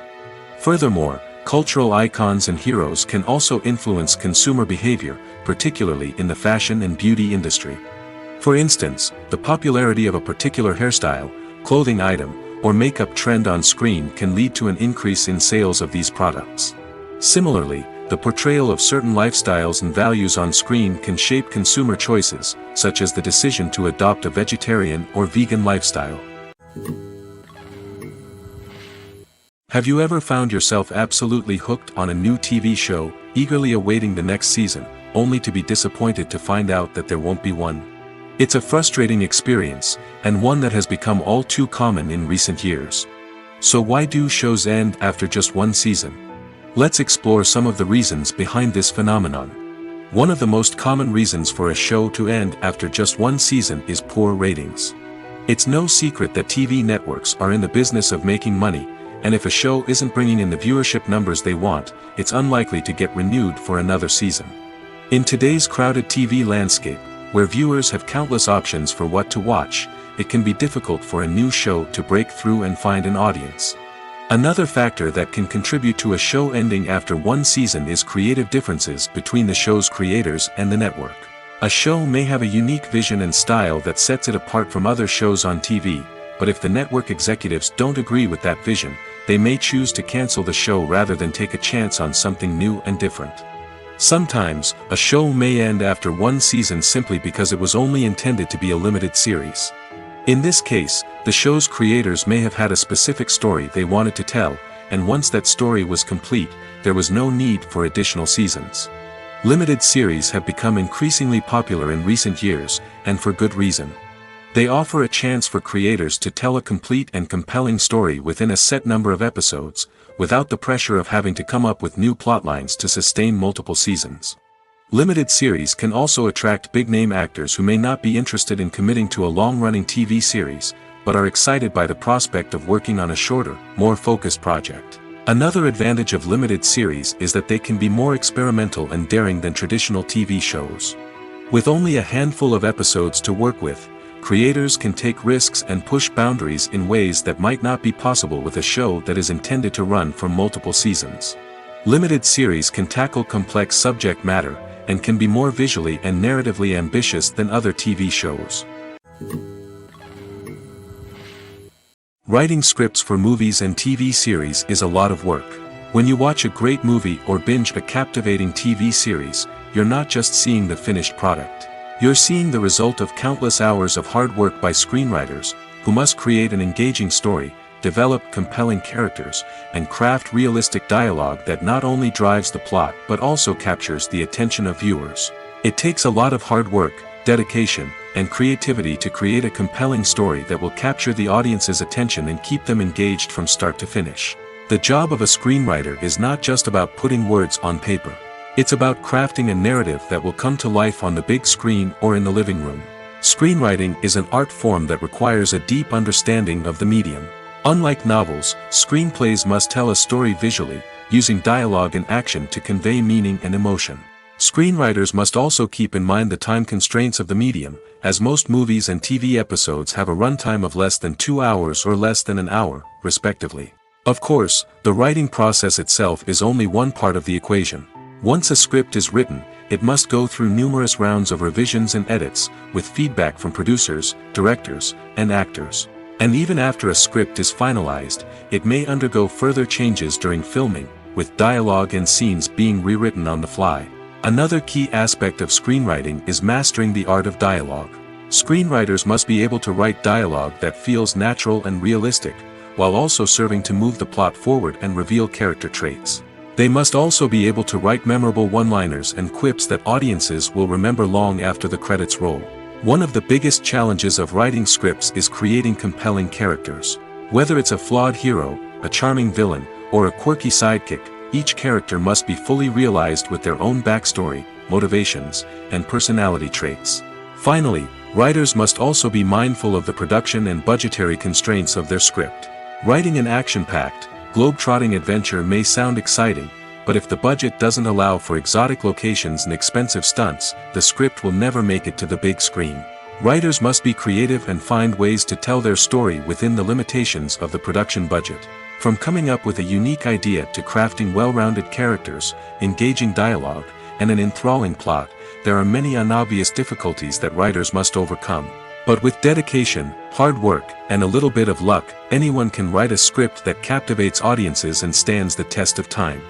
Furthermore, cultural icons and heroes can also influence consumer behavior, particularly in the fashion and beauty industry. For instance, the popularity of a particular hairstyle, clothing item, or makeup trend on screen can lead to an increase in sales of these products. Similarly, the portrayal of certain lifestyles and values on screen can shape consumer choices, such as the decision to adopt a vegetarian or vegan lifestyle. Have you ever found yourself absolutely hooked on a new TV show, eagerly awaiting the next season, only to be disappointed to find out that there won't be one? It's a frustrating experience, and one that has become all too common in recent years. So why do shows end after just one season? Let's explore some of the reasons behind this phenomenon. One of the most common reasons for a show to end after just one season is poor ratings. It's no secret that TV networks are in the business of making money, and if a show isn't bringing in the viewership numbers they want, it's unlikely to get renewed for another season. In today's crowded TV landscape, where viewers have countless options for what to watch, it can be difficult for a new show to break through and find an audience. Another factor that can contribute to a show ending after one season is creative differences between the show's creators and the network. A show may have a unique vision and style that sets it apart from other shows on TV, but if the network executives don't agree with that vision, they may choose to cancel the show rather than take a chance on something new and different. Sometimes, a show may end after one season simply because it was only intended to be a limited series. In this case, the show's creators may have had a specific story they wanted to tell, and once that story was complete, there was no need for additional seasons. Limited series have become increasingly popular in recent years, and for good reason. They offer a chance for creators to tell a complete and compelling story within a set number of episodes, without the pressure of having to come up with new plotlines to sustain multiple seasons. Limited series can also attract big-name actors who may not be interested in committing to a long-running TV series, but are excited by the prospect of working on a shorter, more focused project. Another advantage of limited series is that they can be more experimental and daring than traditional TV shows. With only a handful of episodes to work with, creators can take risks and push boundaries in ways that might not be possible with a show that is intended to run for multiple seasons. Limited series can tackle complex subject matter, and can be more visually and narratively ambitious than other TV shows. Writing scripts for movies and TV series is a lot of work. When you watch a great movie or binge a captivating TV series, you're not just seeing the finished product. You're seeing the result of countless hours of hard work by screenwriters, who must create an engaging story, develop compelling characters, and craft realistic dialogue that not only drives the plot but also captures the attention of viewers. It takes a lot of hard work, dedication, and creativity to create a compelling story that will capture the audience's attention and keep them engaged from start to finish. The job of a screenwriter is not just about putting words on paper. It's about crafting a narrative that will come to life on the big screen or in the living room. Screenwriting is an art form that requires a deep understanding of the medium. Unlike novels, screenplays must tell a story visually, using dialogue and action to convey meaning and emotion. Screenwriters must also keep in mind the time constraints of the medium, as most movies and TV episodes have a runtime of less than 2 hours or less than an hour, respectively. Of course, the writing process itself is only one part of the equation. Once a script is written, it must go through numerous rounds of revisions and edits, with feedback from producers, directors, and actors. And even after a script is finalized, it may undergo further changes during filming, with dialogue and scenes being rewritten on the fly. Another key aspect of screenwriting is mastering the art of dialogue. Screenwriters must be able to write dialogue that feels natural and realistic, while also serving to move the plot forward and reveal character traits. They must also be able to write memorable one-liners and quips that audiences will remember long after the credits roll. One of the biggest challenges of writing scripts is creating compelling characters. Whether it's a flawed hero, a charming villain, or a quirky sidekick, each character must be fully realized with their own backstory, motivations, and personality traits. Finally, writers must also be mindful of the production and budgetary constraints of their script. Writing an action-packed, globe-trotting adventure may sound exciting, but if the budget doesn't allow for exotic locations and expensive stunts, the script will never make it to the big screen. Writers must be creative and find ways to tell their story within the limitations of the production budget. From coming up with a unique idea to crafting well-rounded characters, engaging dialogue, and an enthralling plot, there are many unobvious difficulties that writers must overcome. But with dedication, hard work, and a little bit of luck, anyone can write a script that captivates audiences and stands the test of time.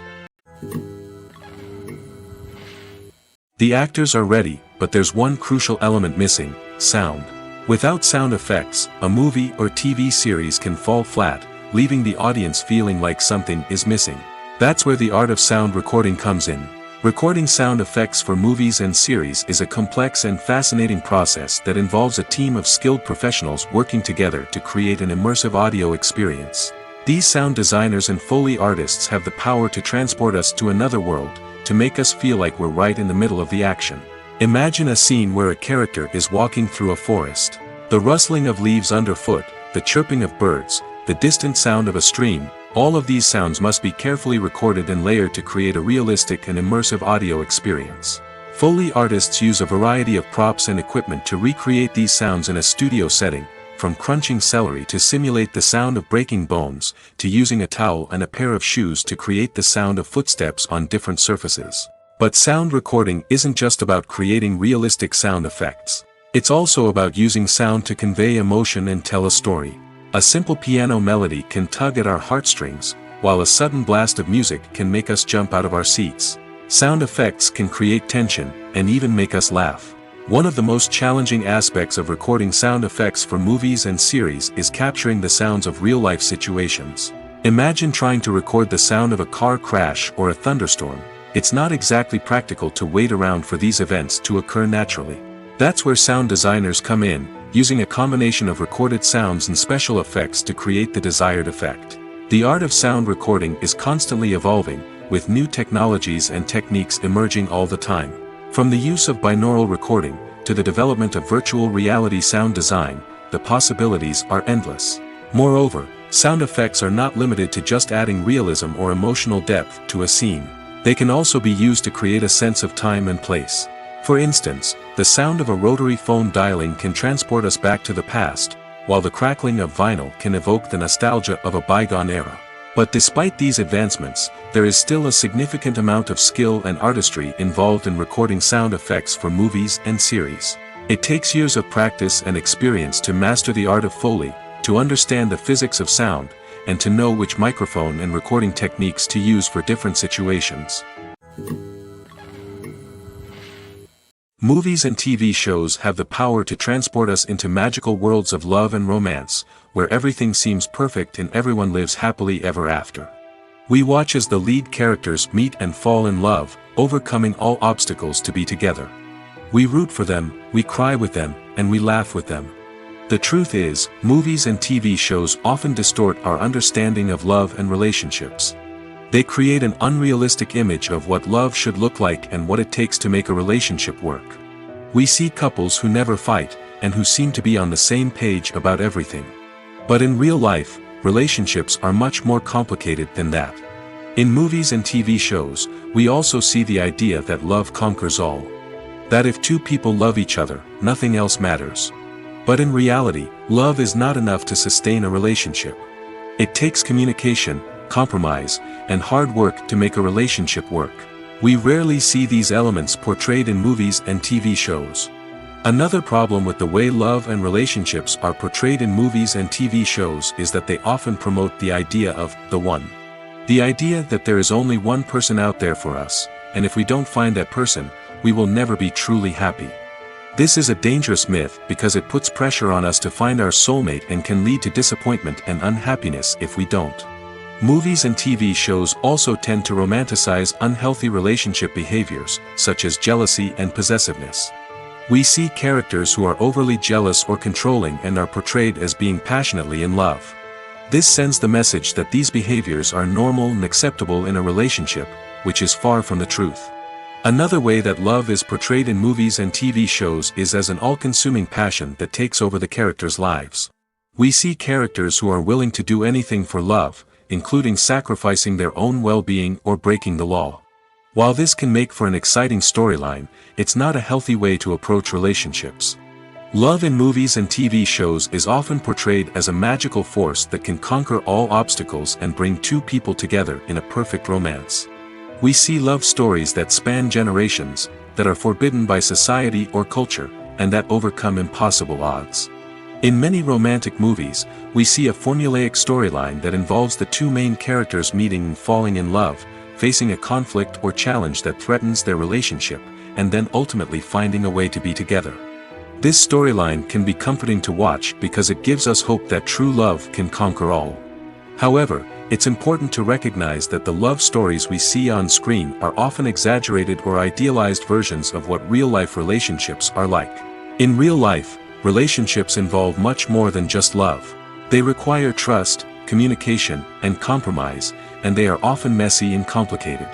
The actors are ready, but there's one crucial element missing: sound. Without sound effects, a movie or TV series can fall flat, leaving the audience feeling like something is missing. That's where the art of sound recording comes in. Recording sound effects for movies and series is a complex and fascinating process that involves a team of skilled professionals working together to create an immersive audio experience. These sound designers and Foley artists have the power to transport us to another world, to make us feel like we're right in the middle of the action. Imagine a scene where a character is walking through a forest. The rustling of leaves underfoot, the chirping of birds, the distant sound of a stream, all of these sounds must be carefully recorded and layered to create a realistic and immersive audio experience. Foley artists use a variety of props and equipment to recreate these sounds in a studio setting, from crunching celery to simulate the sound of breaking bones, to using a towel and a pair of shoes to create the sound of footsteps on different surfaces. But sound recording isn't just about creating realistic sound effects. It's also about using sound to convey emotion and tell a story. A simple piano melody can tug at our heartstrings, while a sudden blast of music can make us jump out of our seats. Sound effects can create tension, and even make us laugh. One of the most challenging aspects of recording sound effects for movies and series is capturing the sounds of real-life situations. Imagine trying to record the sound of a car crash or a thunderstorm. It's not exactly practical to wait around for these events to occur naturally. That's where sound designers come in, using a combination of recorded sounds and special effects to create the desired effect. The art of sound recording is constantly evolving, with new technologies and techniques emerging all the time. From the use of binaural recording, to the development of virtual reality sound design, the possibilities are endless. Moreover, sound effects are not limited to just adding realism or emotional depth to a scene. They can also be used to create a sense of time and place. For instance, the sound of a rotary phone dialing can transport us back to the past, while the crackling of vinyl can evoke the nostalgia of a bygone era. But despite these advancements, there is still a significant amount of skill and artistry involved in recording sound effects for movies and series. It takes years of practice and experience to master the art of Foley, to understand the physics of sound, and to know which microphone and recording techniques to use for different situations. Movies and TV shows have the power to transport us into magical worlds of love and romance, where everything seems perfect and everyone lives happily ever after. We watch as the lead characters meet and fall in love, overcoming all obstacles to be together. We root for them, we cry with them, and we laugh with them. The truth is, movies and TV shows often distort our understanding of love and relationships. They create an unrealistic image of what love should look like and what it takes to make a relationship work. We see couples who never fight, and who seem to be on the same page about everything. But in real life, relationships are much more complicated than that. In movies and TV shows, we also see the idea that love conquers all. That if two people love each other, nothing else matters. But in reality, love is not enough to sustain a relationship. It takes communication, compromise, and hard work to make a relationship work. We rarely see these elements portrayed in movies and TV shows. Another problem with the way love and relationships are portrayed in movies and TV shows is that they often promote the idea of the one. The idea that there is only one person out there for us, and if we don't find that person, we will never be truly happy. This is a dangerous myth because it puts pressure on us to find our soulmate and can lead to disappointment and unhappiness if we don't. Movies and TV shows also tend to romanticize unhealthy relationship behaviors, such as jealousy and possessiveness. We see characters who are overly jealous or controlling and are portrayed as being passionately in love. This sends the message that these behaviors are normal and acceptable in a relationship, which is far from the truth. Another way that love is portrayed in movies and TV shows is as an all-consuming passion that takes over the characters' lives. We see characters who are willing to do anything for love, including sacrificing their own well-being or breaking the law. While this can make for an exciting storyline, it's not a healthy way to approach relationships. Love in movies and TV shows is often portrayed as a magical force that can conquer all obstacles and bring two people together in a perfect romance. We see love stories that span generations, that are forbidden by society or culture, and that overcome impossible odds. In many romantic movies, we see a formulaic storyline that involves the two main characters meeting and falling in love, facing a conflict or challenge that threatens their relationship, and then ultimately finding a way to be together. This storyline can be comforting to watch because it gives us hope that true love can conquer all. However, it's important to recognize that the love stories we see on screen are often exaggerated or idealized versions of what real-life relationships are like. In real life, relationships involve much more than just love. They require trust, communication, and compromise, and they are often messy and complicated.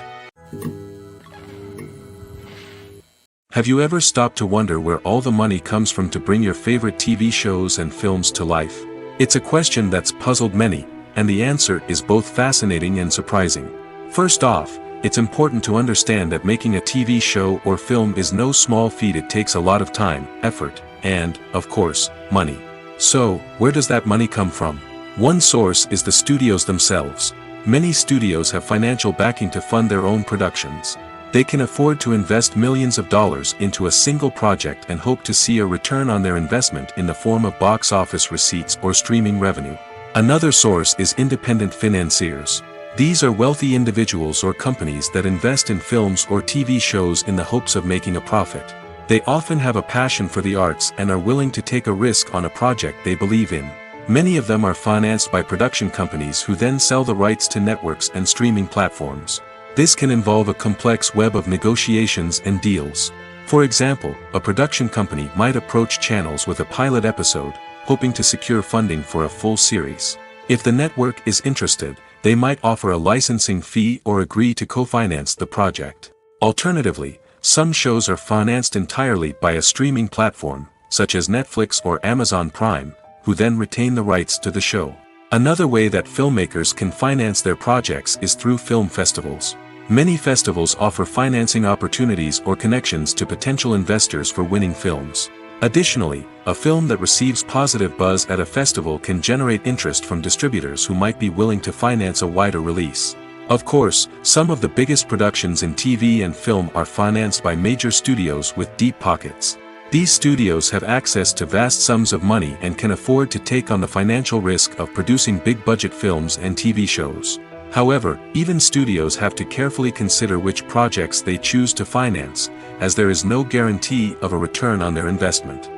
Have you ever stopped to wonder where all the money comes from to bring your favorite TV shows and films to life? It's a question that's puzzled many, and the answer is both fascinating and surprising. First off, it's important to understand that making a TV show or film is no small feat. It takes a lot of time, effort, and, of course, money. So, where does that money come from? One source is the studios themselves. Many studios have financial backing to fund their own productions. They can afford to invest millions of dollars into a single project and hope to see a return on their investment in the form of box office receipts or streaming revenue. Another source is independent financiers. These are wealthy individuals or companies that invest in films or TV shows in the hopes of making a profit. They often have a passion for the arts and are willing to take a risk on a project they believe in. Many of them are financed by production companies who then sell the rights to networks and streaming platforms. This can involve a complex web of negotiations and deals. For example, a production company might approach channels with a pilot episode, hoping to secure funding for a full series. If the network is interested, they might offer a licensing fee or agree to co-finance the project. Alternatively, some shows are financed entirely by a streaming platform, such as Netflix or Amazon Prime, who then retain the rights to the show. Another way that filmmakers can finance their projects is through film festivals. Many festivals offer financing opportunities or connections to potential investors for winning films. Additionally, a film that receives positive buzz at a festival can generate interest from distributors who might be willing to finance a wider release. Of course, some of the biggest productions in TV and film are financed by major studios with deep pockets. These studios have access to vast sums of money and can afford to take on the financial risk of producing big-budget films and TV shows. However, even studios have to carefully consider which projects they choose to finance, as there is no guarantee of a return on their investment.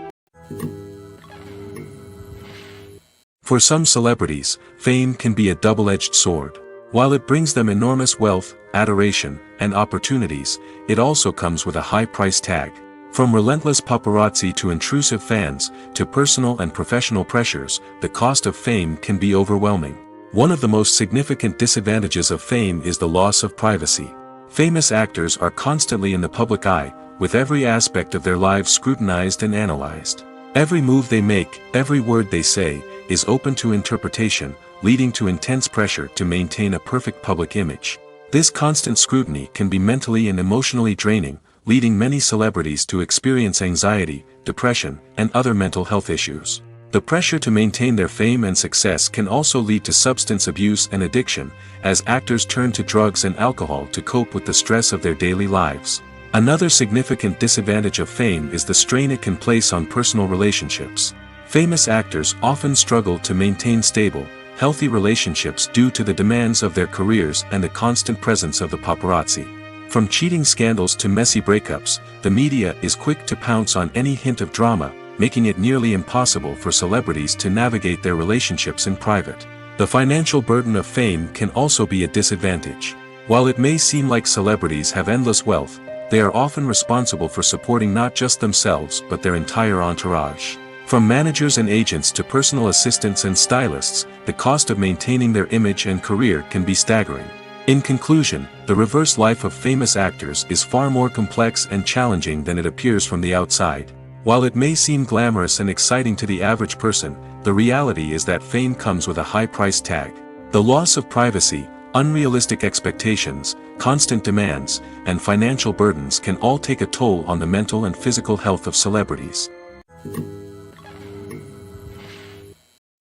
For some celebrities, fame can be a double-edged sword. While it brings them enormous wealth, adoration, and opportunities, it also comes with a high price tag. From relentless paparazzi to intrusive fans, to personal and professional pressures, the cost of fame can be overwhelming. One of the most significant disadvantages of fame is the loss of privacy. Famous actors are constantly in the public eye, with every aspect of their lives scrutinized and analyzed. Every move they make, every word they say, is open to interpretation, leading to intense pressure to maintain a perfect public image. This constant scrutiny can be mentally and emotionally draining, leading many celebrities to experience anxiety, depression, and other mental health issues. The pressure to maintain their fame and success can also lead to substance abuse and addiction, as actors turn to drugs and alcohol to cope with the stress of their daily lives. Another significant disadvantage of fame is the strain it can place on personal relationships. Famous actors often struggle to maintain stable, healthy relationships due to the demands of their careers and the constant presence of the paparazzi. From cheating scandals to messy breakups, the media is quick to pounce on any hint of drama, making it nearly impossible for celebrities to navigate their relationships in private. The financial burden of fame can also be a disadvantage. While it may seem like celebrities have endless wealth, they are often responsible for supporting not just themselves but their entire entourage. From managers and agents to personal assistants and stylists, the cost of maintaining their image and career can be staggering. In conclusion, the reverse life of famous actors is far more complex and challenging than it appears from the outside. While it may seem glamorous and exciting to the average person, the reality is that fame comes with a high price tag. The loss of privacy, unrealistic expectations, constant demands, and financial burdens can all take a toll on the mental and physical health of celebrities.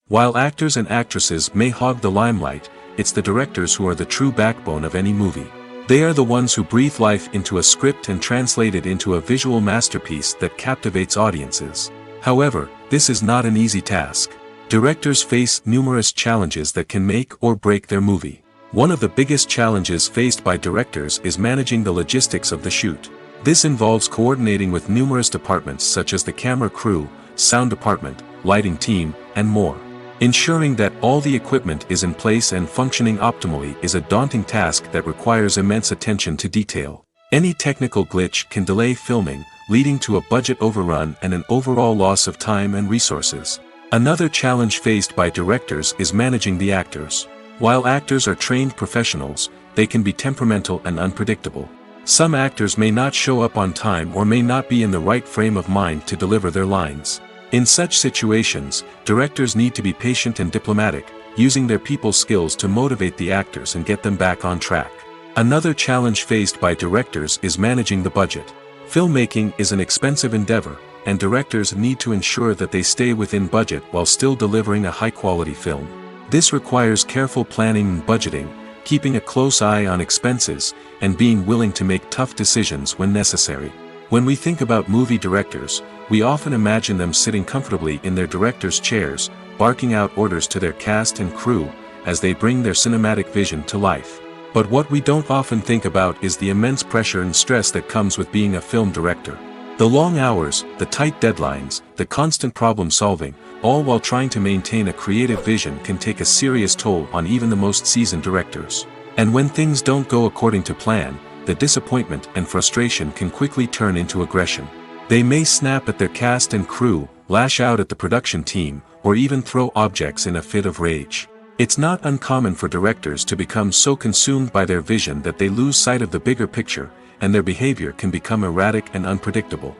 While actors and actresses may hog the limelight, it's the directors who are the true backbone of any movie. They are the ones who breathe life into a script and translate it into a visual masterpiece that captivates audiences. However, this is not an easy task. Directors face numerous challenges that can make or break their movie. One of the biggest challenges faced by directors is managing the logistics of the shoot. This involves coordinating with numerous departments such as the camera crew, sound department, lighting team, and more. Ensuring that all the equipment is in place and functioning optimally is a daunting task that requires immense attention to detail. Any technical glitch can delay filming, leading to a budget overrun and an overall loss of time and resources. Another challenge faced by directors is managing the actors. While actors are trained professionals, they can be temperamental and unpredictable. Some actors may not show up on time or may not be in the right frame of mind to deliver their lines. In such situations, directors need to be patient and diplomatic, using their people skills to motivate the actors and get them back on track. Another challenge faced by directors is managing the budget. Filmmaking is an expensive endeavor, and directors need to ensure that they stay within budget while still delivering a high-quality film. This requires careful planning and budgeting, keeping a close eye on expenses, and being willing to make tough decisions when necessary. When we think about movie directors, we often imagine them sitting comfortably in their director's chairs, barking out orders to their cast and crew, as they bring their cinematic vision to life. But what we don't often think about is the immense pressure and stress that comes with being a film director. The long hours, the tight deadlines, the constant problem solving, all while trying to maintain a creative vision can take a serious toll on even the most seasoned directors. And when things don't go according to plan, the disappointment and frustration can quickly turn into aggression. They may snap at their cast and crew, lash out at the production team, or even throw objects in a fit of rage. It's not uncommon for directors to become so consumed by their vision that they lose sight of the bigger picture, and their behavior can become erratic and unpredictable.